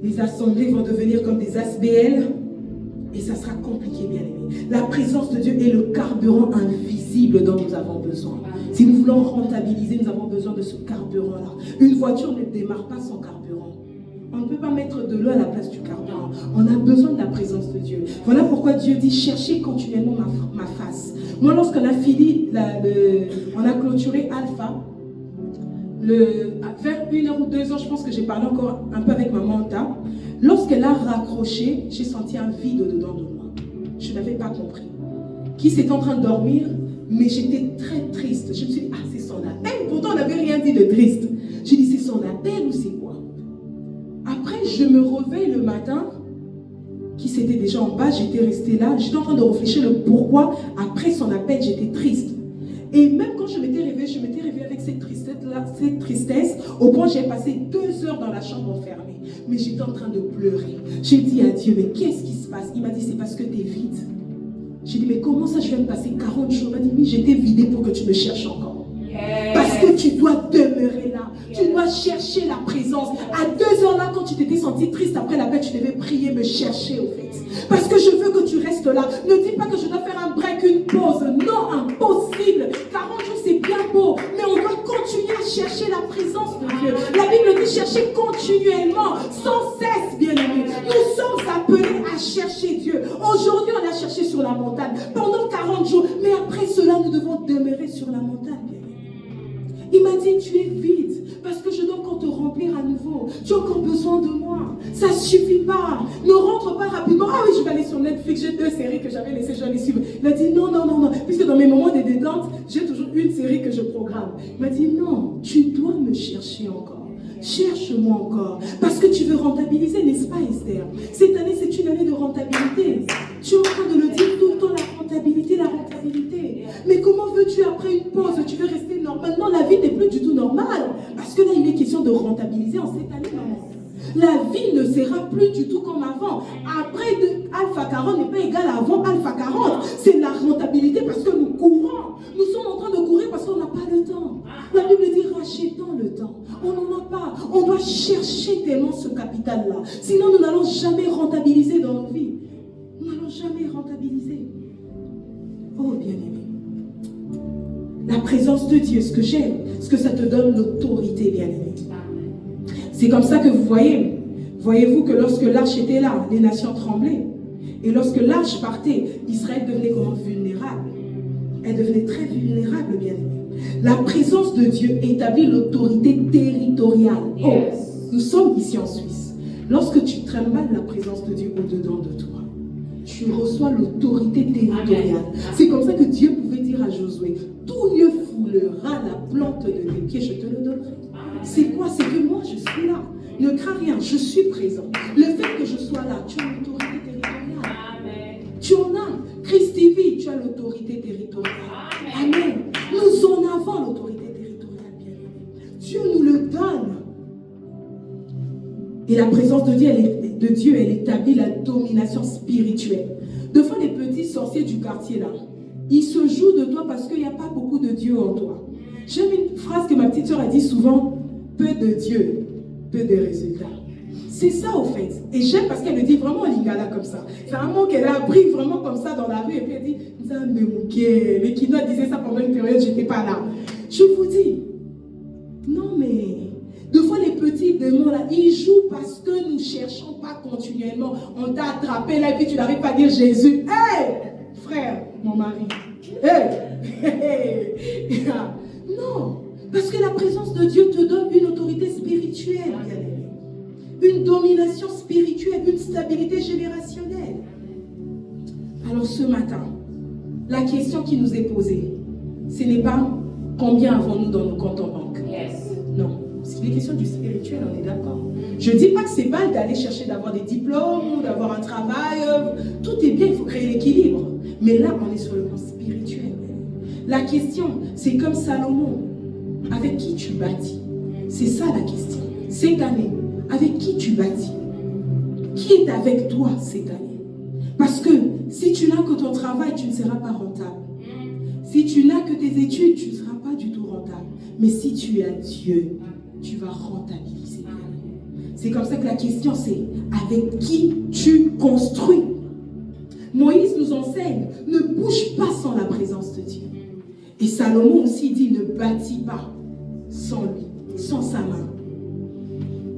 Les assemblées vont devenir comme des ASBL et ça sera compliqué, bien aimé. La présence de Dieu est le carburant invisible dont nous avons besoin. Si nous voulons rentabiliser, nous avons besoin de ce carburant-là. Une voiture ne démarre pas sans carburant. On ne peut pas mettre de l'eau à la place du carburant. On a besoin de la présence de Dieu. Voilà pourquoi Dieu dit, cherchez continuellement ma face. Moi, lorsqu'on a fini, on a clôturé Alpha, vers 1h ou 2h, je pense que j'ai parlé encore un peu avec maman Anta. Lorsqu'elle a raccroché, j'ai senti un vide au-dedans de moi. Je n'avais pas compris. Qui s'est en train de dormir, mais j'étais très triste. Je me suis dit, ah, c'est son appel. Pourtant, on n'avait rien dit de triste. J'ai dit, c'est son appel ou c'est quoi? Après, je me réveille le matin, qui s'était déjà en bas, j'étais restée là, j'étais en train de réfléchir le pourquoi. Après son appel, j'étais triste. Et même quand je m'étais réveillée avec cette tristesse, au point où j'ai passé 2 heures dans la chambre enfermée. Mais j'étais en train de pleurer. J'ai dit à Dieu, mais qu'est-ce qui se passe? Il m'a dit, c'est parce que tu es vide. J'ai dit, mais comment ça, je viens de passer 40 jours? Il m'a dit, oui, j'étais vidée pour que tu me cherches encore. Parce que tu dois demeurer là. Tu dois chercher la présence. À 2 heures là, quand tu t'étais senti triste après l'appel, tu devais prier, me chercher au fait. Parce que je veux que tu restes là. Ne dis pas que je dois faire un break, une pause. Non, impossible. 40 jours, c'est bien beau. Mais on doit continuer à chercher la présence de Dieu. La Bible dit chercher continuellement, sans cesse, bien aimé. Nous sommes appelés à chercher Dieu. Aujourd'hui, on a cherché sur la montagne pendant 40 jours. Mais après cela, nous devons demeurer sur la montagne, bien aimé. Il m'a dit, tu es vide, parce que je dois encore te remplir à nouveau. Tu as encore besoin de moi. Ça ne suffit pas. Ne rentre pas rapidement. Ah oui, je vais aller sur Netflix. J'ai 2 séries que j'avais laissées, je vais les suivre. Il m'a dit, non. Puisque dans mes moments de détente, j'ai toujours une série que je programme. Il m'a dit, non, tu dois me chercher encore. Cherche-moi encore. Parce que tu veux rentabiliser, n'est-ce pas, Esther? Cette année, c'est une année de rentabilité. Tu es en train de le dire tout le temps, la rentabilité. Mais comment veux-tu après une pause? Tu veux rester normal? Non, la vie n'est plus du tout normale. Parce que là, il est question de rentabiliser en cette année, maman. La vie ne sera plus du tout comme avant. Après, Alpha 40 n'est pas égal à avant Alpha 40. C'est la rentabilité parce que nous courons. Nous sommes en train de courir parce qu'on n'a pas le temps. La Bible dit, rachetons le temps. On n'en a pas. On doit chercher tellement ce capital-là. Sinon, nous n'allons jamais rentabiliser dans nos vies. Nous n'allons jamais rentabiliser. Oh, bien-aimé. La présence de Dieu, ce que j'aime, ce que ça te donne l'autorité, bien-aimé. C'est comme ça que vous voyez-vous que lorsque l'arche était là, les nations tremblaient. Et lorsque l'arche partait, Israël devenait comment? Vulnérable. Elle devenait très vulnérable, bien-aimé. La présence de Dieu établit l'autorité territoriale. Oh, nous sommes ici en Suisse. Lorsque tu trimbales la présence de Dieu au-dedans de toi, tu reçois l'autorité territoriale. C'est comme ça que Dieu pouvait dire à Josué, tout lieu foulera la plante de tes pieds, je te le donnerai. C'est quoi? C'est que moi je suis là. Ne crains rien, je suis présent. Le fait que je sois là, tu as l'autorité territoriale. Amen. Tu en as. Christ TV, tu as l'autorité territoriale. Amen. Nous en avons l'autorité territoriale, bien aimé. Dieu nous le donne. Et la présence de Dieu, elle établit la domination spirituelle. Des fois, les petits sorciers du quartier là, ils se jouent de toi parce qu'il n'y a pas beaucoup de Dieu en toi. J'aime une phrase que ma petite soeur a dit souvent, peu de Dieu, peu de résultats. C'est ça au fait. Et j'aime parce qu'elle le dit vraiment en lingala comme ça. C'est un mot qu'elle a appris vraiment comme ça dans la rue et puis elle dit, mais Kinoa disait ça pendant une période, je n'étais pas là. Je vous dis, non mais, des fois les petits démons là, ils jouent parce que nous ne cherchons pas continuellement. On t'a attrapé là et puis tu n'arrives pas à dire Jésus. Hey, frère, mon mari. Hey. Non, parce que la présence de Dieu te donne une autorité spirituelle, bien-aimé. Une domination spirituelle, une stabilité générationnelle. Alors ce matin, la question qui nous est posée, ce n'est pas combien avons-nous dans nos comptes en banque. Non, c'est des questions du spirituel, on est d'accord. Je ne dis pas que c'est mal d'aller chercher d'avoir des diplômes, d'avoir un travail. Tout est bien, il faut créer l'équilibre. Mais là, on est sur le plan spirituel. La question, c'est comme Salomon. Avec qui tu bâtis? C'est ça la question. Cette année, avec qui tu bâtis? Qui est avec toi cette année? Parce que si tu n'as que ton travail, tu ne seras pas rentable. Si tu n'as que tes études, tu ne seras pas du tout rentable. Mais si tu as Dieu, tu vas rentabiliser. C'est comme ça que la question c'est, avec qui tu construis? Moïse nous enseigne, ne bouge pas sans la présence de Dieu. Et Salomon aussi dit, ne bâtis pas sans lui, sans sa main.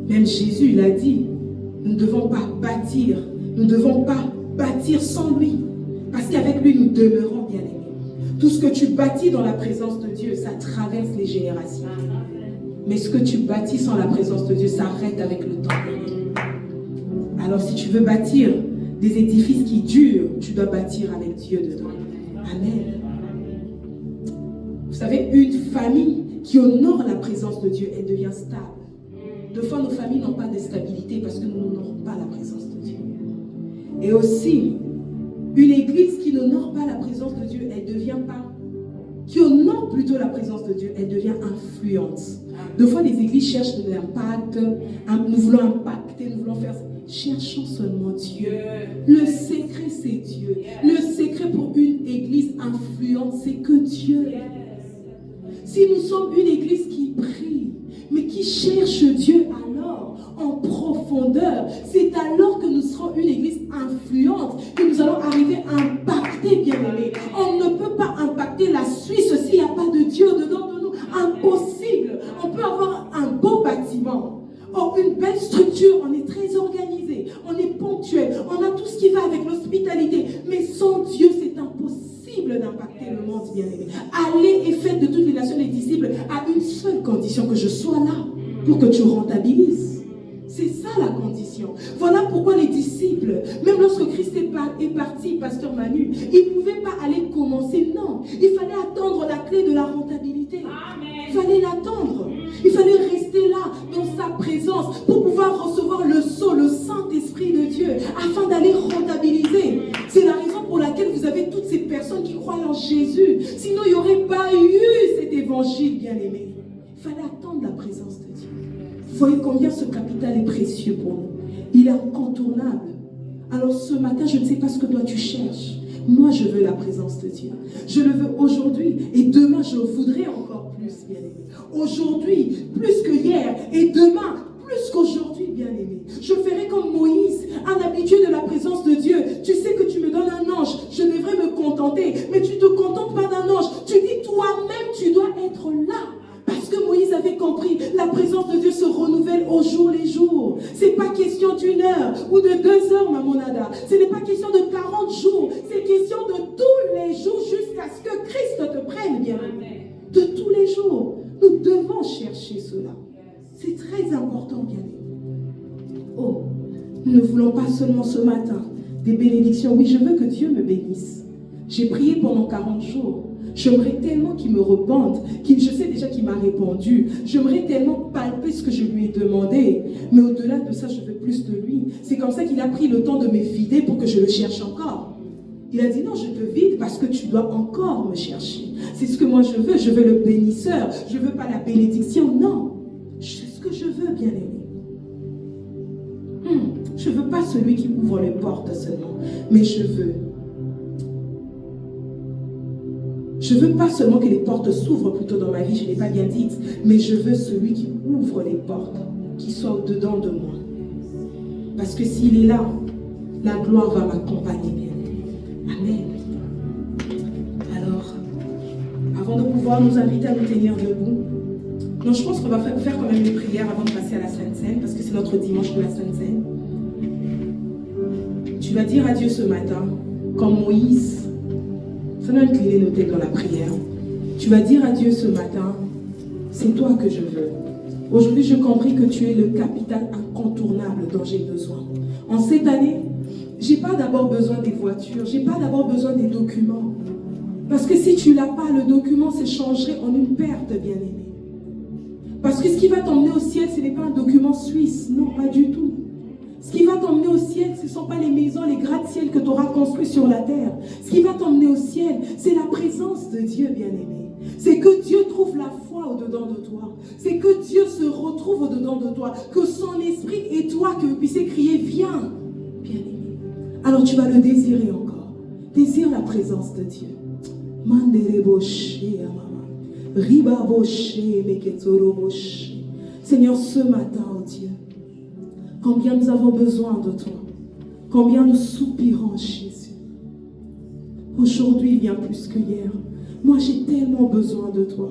Même Jésus, il a dit, nous ne devons pas bâtir, nous ne devons pas bâtir sans lui. Parce qu'avec lui, nous demeurons bien-aimés. Tout ce que tu bâtis dans la présence de Dieu, ça traverse les générations. Mais ce que tu bâtis sans la présence de Dieu s'arrête avec le temps. Alors si tu veux bâtir des édifices qui durent, tu dois bâtir avec Dieu dedans. Amen. Vous savez, une famille qui honore la présence de Dieu, elle devient stable. Deux fois, nos familles n'ont pas de stabilité parce que nous n'honorons pas la présence de Dieu. Et aussi, une église qui n'honore pas la présence de Dieu, elle devient pas, qui honore plutôt la présence de Dieu, elle devient influente. Deux fois, les églises cherchent de l'impact, nous voulons impacter, nous voulons faire ça. Cherchons seulement Dieu. Le secret, c'est Dieu. Le secret pour une église influente, c'est que Dieu. Si nous sommes une église qui prie, mais qui cherche Dieu alors en profondeur, c'est alors que nous serons une église influente, que nous allons arriver à impacter, bien-aimés. On ne peut pas impacter la Suisse s'il n'y a pas de Dieu dedans de nous. Impossible. On peut avoir un beau bâtiment. Oh, une belle structure, on est très organisé, on est ponctuel, on a tout ce qui va avec l'hospitalité. Mais sans Dieu, c'est impossible d'impacter le monde, bien-aimé. Allez et faites de toutes les nations les disciples à une seule condition, que je sois là pour que tu rentabilises. C'est ça la condition. Voilà pourquoi les disciples, même lorsque Christ est parti, pasteur Manu, ils ne pouvaient pas aller commencer. Non, il fallait attendre la clé de la rentabilité. Il fallait l'attendre. Il fallait rester là, dans sa présence, pour pouvoir recevoir le sceau, le Saint-Esprit de Dieu, afin d'aller rentabiliser. C'est la raison pour laquelle vous avez toutes ces personnes qui croient en Jésus. Sinon, il n'y aurait pas eu cet évangile, bien-aimé. Il fallait attendre la présence de Dieu. Vous voyez combien ce capital est précieux pour nous. Il est incontournable. Alors ce matin, je ne sais pas ce que toi tu cherches. Moi, je veux la présence de Dieu. Je le veux aujourd'hui et demain, je voudrais encore plus, bien-aimé. Aujourd'hui, plus que hier et demain, plus qu'aujourd'hui, bien-aimé. Je ferai comme Moïse, un habitué de la présence de Dieu. Tu sais que tu me donnes un ange, je devrais me contenter. Mais tu ne te contentes pas d'un ange. Tu dis toi-même, tu dois être là. Parce que Moïse avait compris, la présence de Dieu se renouvelle au jour les jours. Ce n'est pas question d'une heure ou de 2 heures, ma monada. Ce n'est pas question de 40 jours. C'est question de tous les jours jusqu'à ce que Christ te prenne, bien. De tous les jours. Nous devons chercher cela. C'est très important, bien. Oh, nous ne voulons pas seulement ce matin des bénédictions. Oui, je veux que Dieu me bénisse. J'ai prié pendant 40 jours. J'aimerais tellement qu'il me repente, je sais déjà qu'il m'a répondu. J'aimerais tellement palper ce que je lui ai demandé. Mais au-delà de ça, je veux plus de lui. C'est comme ça qu'il a pris le temps de me vider pour que je le cherche encore. Il a dit non, je te vide parce que tu dois encore me chercher. C'est ce que moi je veux le bénisseur. Je ne veux pas la bénédiction, non. C'est ce que je veux, bien-aimé. Je ne veux pas celui qui ouvre les portes seulement, mais je veux pas seulement que les portes s'ouvrent plutôt dans ma vie, je ne l'ai pas bien dit, mais je veux celui qui ouvre les portes, qui soit au-dedans de moi. Parce que s'il est là, la gloire va m'accompagner, bien. Amen. Alors, avant de pouvoir nous inviter à nous tenir debout, donc je pense qu'on va faire quand même une prière avant de passer à la Sainte Seine, parce que c'est notre dimanche de la Sainte Seine. Tu vas dire à Dieu ce matin, comme Moïse, faisons incliner nos têtes dans la prière. Tu vas dire à Dieu ce matin, c'est toi que je veux. Aujourd'hui, j'ai compris que tu es le capital incontournable dont j'ai besoin. En cette année, je n'ai pas d'abord besoin des voitures, je n'ai pas d'abord besoin des documents. Parce que si tu n'as pas, le document s'échangerait en une perte, bien-aimé. Parce que ce qui va t'emmener au ciel, ce n'est pas un document suisse, non, pas du tout. Ce qui va t'emmener au ciel, ce ne sont pas les maisons, les gratte-ciel que tu auras construits sur la terre. Ce qui va t'emmener au ciel, c'est la présence de Dieu, bien-aimé. C'est que Dieu trouve la foi au-dedans de toi. C'est que Dieu se retrouve au-dedans de toi. Que son esprit et toi, que vous puissiez crier, viens, bien-aimé. alors tu vas le désirer encore. Désire la présence de Dieu. Seigneur, ce matin, oh Dieu, combien nous avons besoin de toi, combien nous soupirons, Jésus. Aujourd'hui, bien plus que hier, moi j'ai tellement besoin de toi.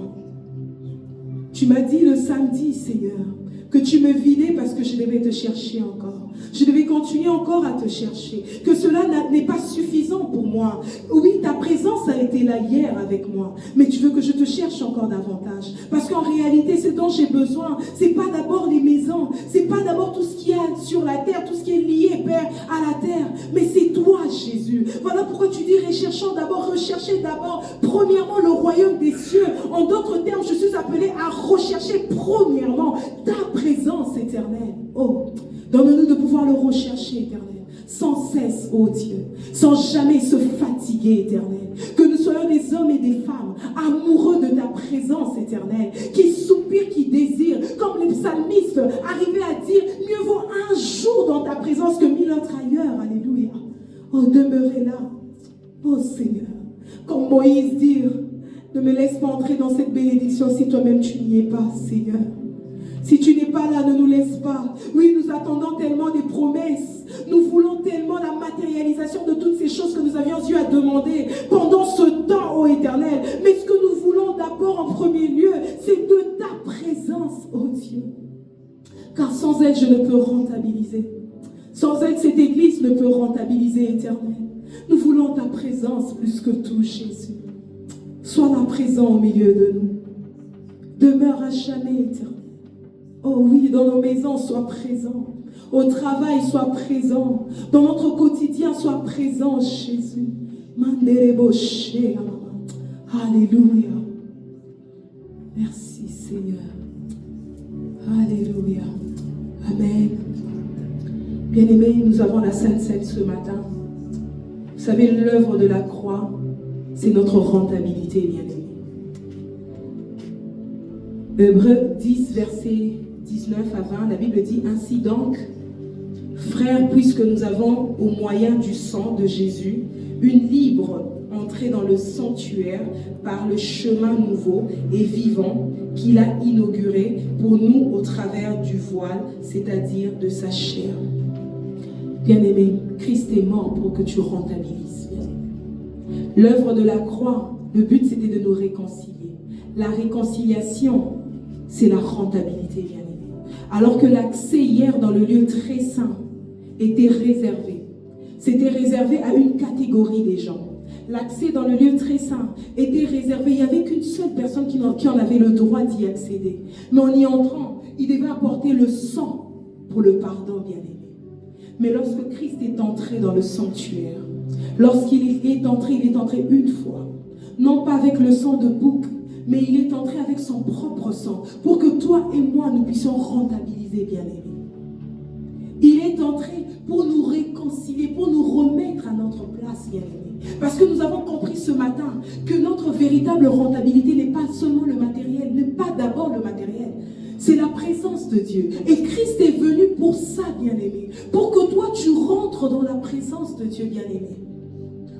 Tu m'as dit le samedi, Seigneur, que tu me vidais parce que je devais te chercher encore. Je devais continuer encore à te chercher. Que cela n'est pas suffisant pour moi. Oui, ta présence a été là hier avec moi. Mais tu veux que je te cherche encore davantage. Parce qu'en réalité, ce dont j'ai besoin, c'est pas d'abord les maisons. C'est pas d'abord tout ce qu'il y a sur la terre, tout ce qui est lié, Père, à la terre. Mais c'est toi, Jésus. Voilà pourquoi tu dis recherchez d'abord, premièrement, le royaume des cieux. En d'autres termes, je suis appelé à rechercher premièrement ta présence éternelle. Oh, donne-nous de pouvoir le rechercher, éternel, sans cesse, oh Dieu, sans jamais se fatiguer, éternel. Que nous soyons des hommes et des femmes amoureux de ta présence éternelle, qui soupirent, qui désirent, comme les psalmistes arrivaient à dire, mieux vaut un jour dans ta présence que 1000 autres ailleurs. Alléluia. Oh, demeurez là. Oh Seigneur, comme Moïse dit, ne me laisse pas entrer dans cette bénédiction si toi-même tu n'y es pas, Seigneur. Si tu n'es pas là, ne nous laisse pas. Oui, nous attendons tellement des promesses. Nous voulons tellement la matérialisation de toutes ces choses que nous avions eu à demander pendant ce temps, ô Éternel. Mais ce que nous voulons d'abord en premier lieu, c'est de ta présence, ô Dieu. Car sans elle, je ne peux rentabiliser. Sans elle, cette église ne peut rentabiliser, Éternel. Nous voulons ta présence plus que tout, Jésus. Sois là présent au milieu de nous. Demeure à jamais, Éternel. Oh oui, dans nos maisons, sois présent. Au travail, sois présent. Dans notre quotidien, sois présent, Jésus. Alléluia. Merci, Seigneur. Alléluia. Amen. Bien-aimés, nous avons la Sainte Seine ce matin. Vous savez, l'œuvre de la croix, c'est notre rentabilité, bien-aimés. Hébreux 10, verset 19 à 20, la Bible dit, ainsi donc, frères, puisque nous avons au moyen du sang de Jésus une libre entrée dans le sanctuaire par le chemin nouveau et vivant qu'il a inauguré pour nous au travers du voile, c'est-à-dire de sa chair. Bien-aimé, Christ est mort pour que tu rentabilises. L'œuvre de la croix, le but c'était de nous réconcilier. La réconciliation, c'est la rentabilité, bien-aimé. Alors que l'accès hier dans le lieu très saint était réservé. C'était réservé à une catégorie des gens. L'accès dans le lieu très saint était réservé. Il n'y avait qu'une seule personne qui en avait le droit d'y accéder. Mais en y entrant, il devait apporter le sang pour le pardon, bien-aimé. Mais lorsque Christ est entré dans le sanctuaire, lorsqu'il est entré, il est entré une fois. Non pas avec le sang de bouc, mais il est entré avec son propre sang pour que toi et moi, nous puissions rentabiliser, bien-aimés. Il est entré pour nous réconcilier, pour nous remettre à notre place, bien-aimés. Parce que nous avons compris ce matin que notre véritable rentabilité n'est pas seulement le matériel, n'est pas d'abord le matériel. C'est la présence de Dieu. Et Christ est venu pour ça, bien-aimé. Pour que toi, tu rentres dans la présence de Dieu, bien-aimé.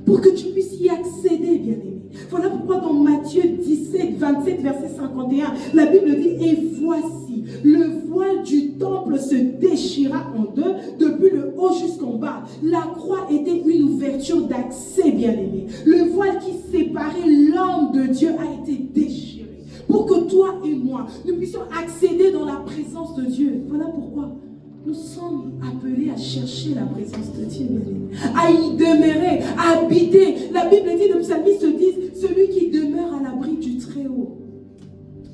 Pour que tu puisses y accéder, bien-aimé. Voilà pourquoi dans Matthieu 17, 27, verset 51, la Bible dit, et voici, le voile du temple se déchira en deux, depuis le haut jusqu'en bas. La croix était une ouverture d'accès, bien-aimé. Le voile qui séparait l'homme de Dieu a été déchiré. Pour que toi et moi, nous puissions accéder dans la présence de Dieu. Voilà pourquoi nous sommes appelés à chercher la présence de Dieu, à y demeurer, à habiter. La Bible dit, le psalmiste dit, celui qui demeure à l'abri du Très-Haut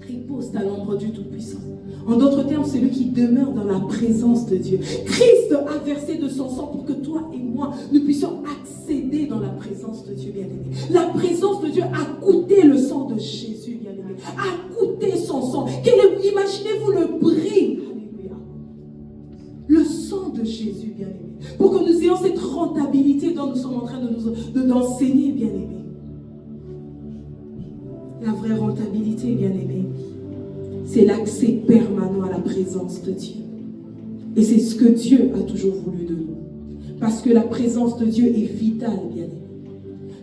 repose à l'ombre du Tout-Puissant. En d'autres termes, celui qui demeure dans la présence de Dieu. Christ a versé de son sang pour que toi et moi, nous puissions accéder dans la présence de Dieu, bien-aimé. La présence de Dieu a coûté le sang de Jésus, bien-aimé. A coûté son sang. Imaginez-vous le prix. Alléluia. Le sang de Jésus, bien-aimé. Pour que nous ayons cette rentabilité dont nous sommes en train d'enseigner, bien-aimé. La vraie rentabilité, bien-aimé, c'est l'accès permanent à la présence de Dieu. Et c'est ce que Dieu a toujours voulu de nous. Parce que la présence de Dieu est vitale, bien-aimé.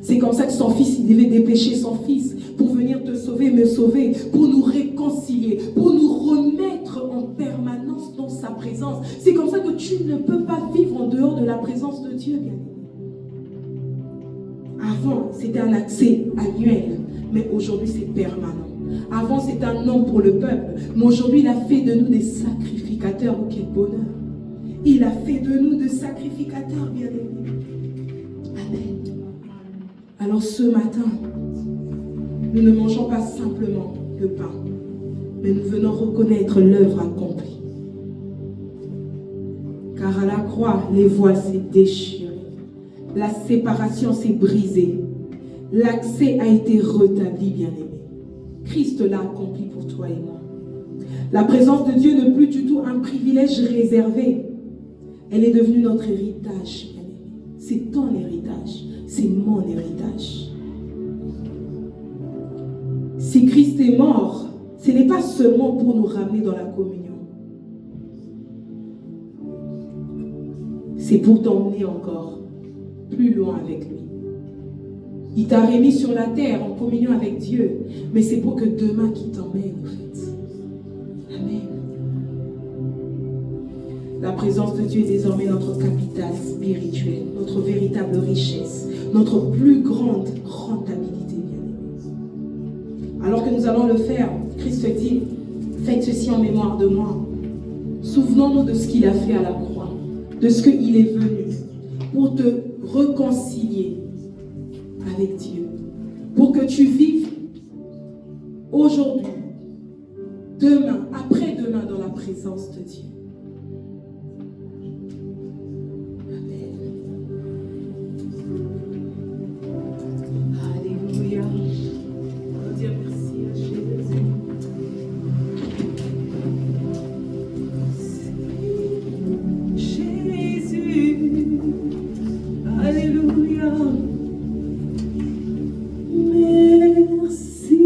C'est comme ça que son fils, il devait dépêcher son fils pour venir te sauver, me sauver, pour nous réconcilier, pour nous remettre en permanence dans sa présence. C'est comme ça que tu ne peux pas vivre en dehors de la présence de Dieu, bien-aimé. Avant, c'était un accès annuel, mais aujourd'hui, c'est permanent. Avant, c'était un nom pour le peuple, mais aujourd'hui, il a fait de nous des sacrificateurs. Oh, quel bonheur! Il a fait de nous des sacrificateurs, bien-aimés. Amen. Alors ce matin, nous ne mangeons pas simplement le pain, mais nous venons reconnaître l'œuvre accomplie. Car à la croix, les voiles s'est déchirées. La séparation s'est brisée. L'accès a été rétabli, bien-aimé. Christ l'a accompli pour toi et moi. La présence de Dieu n'est plus du tout un privilège réservé. Elle est devenue notre héritage, bien-aimé. C'est ton héritage. C'est mon héritage. Si Christ est mort, ce n'est pas seulement pour nous ramener dans la communion. C'est pour t'emmener encore plus loin avec lui. Il t'a remis sur la terre en communion avec Dieu, mais c'est pour que demain qu'il t'emmène, en fait. Amen. La présence de Dieu est désormais notre capital spirituel, notre véritable richesse, notre plus grande rentabilité, bien-aimés. Alors que nous allons le faire, Christ dit, faites ceci en mémoire de moi. Souvenons-nous de ce qu'il a fait à la croix, de ce qu'il est venu pour te réconcilier avec Dieu, pour que tu vives aujourd'hui, demain, après-demain dans la présence de Dieu. Amen. Alléluia. On dit merci à Jésus. Jésus. Alléluia. Merci,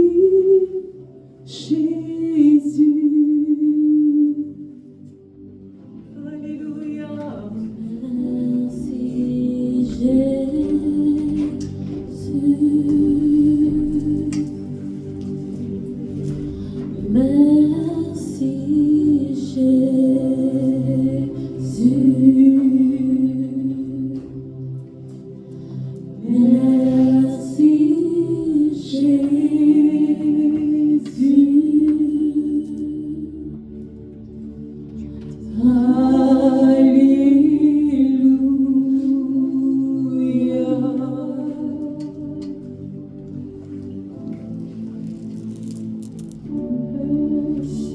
Jésus. Alléluia. Merci, Jésus. Merci, Jésus. Merci, Jésus.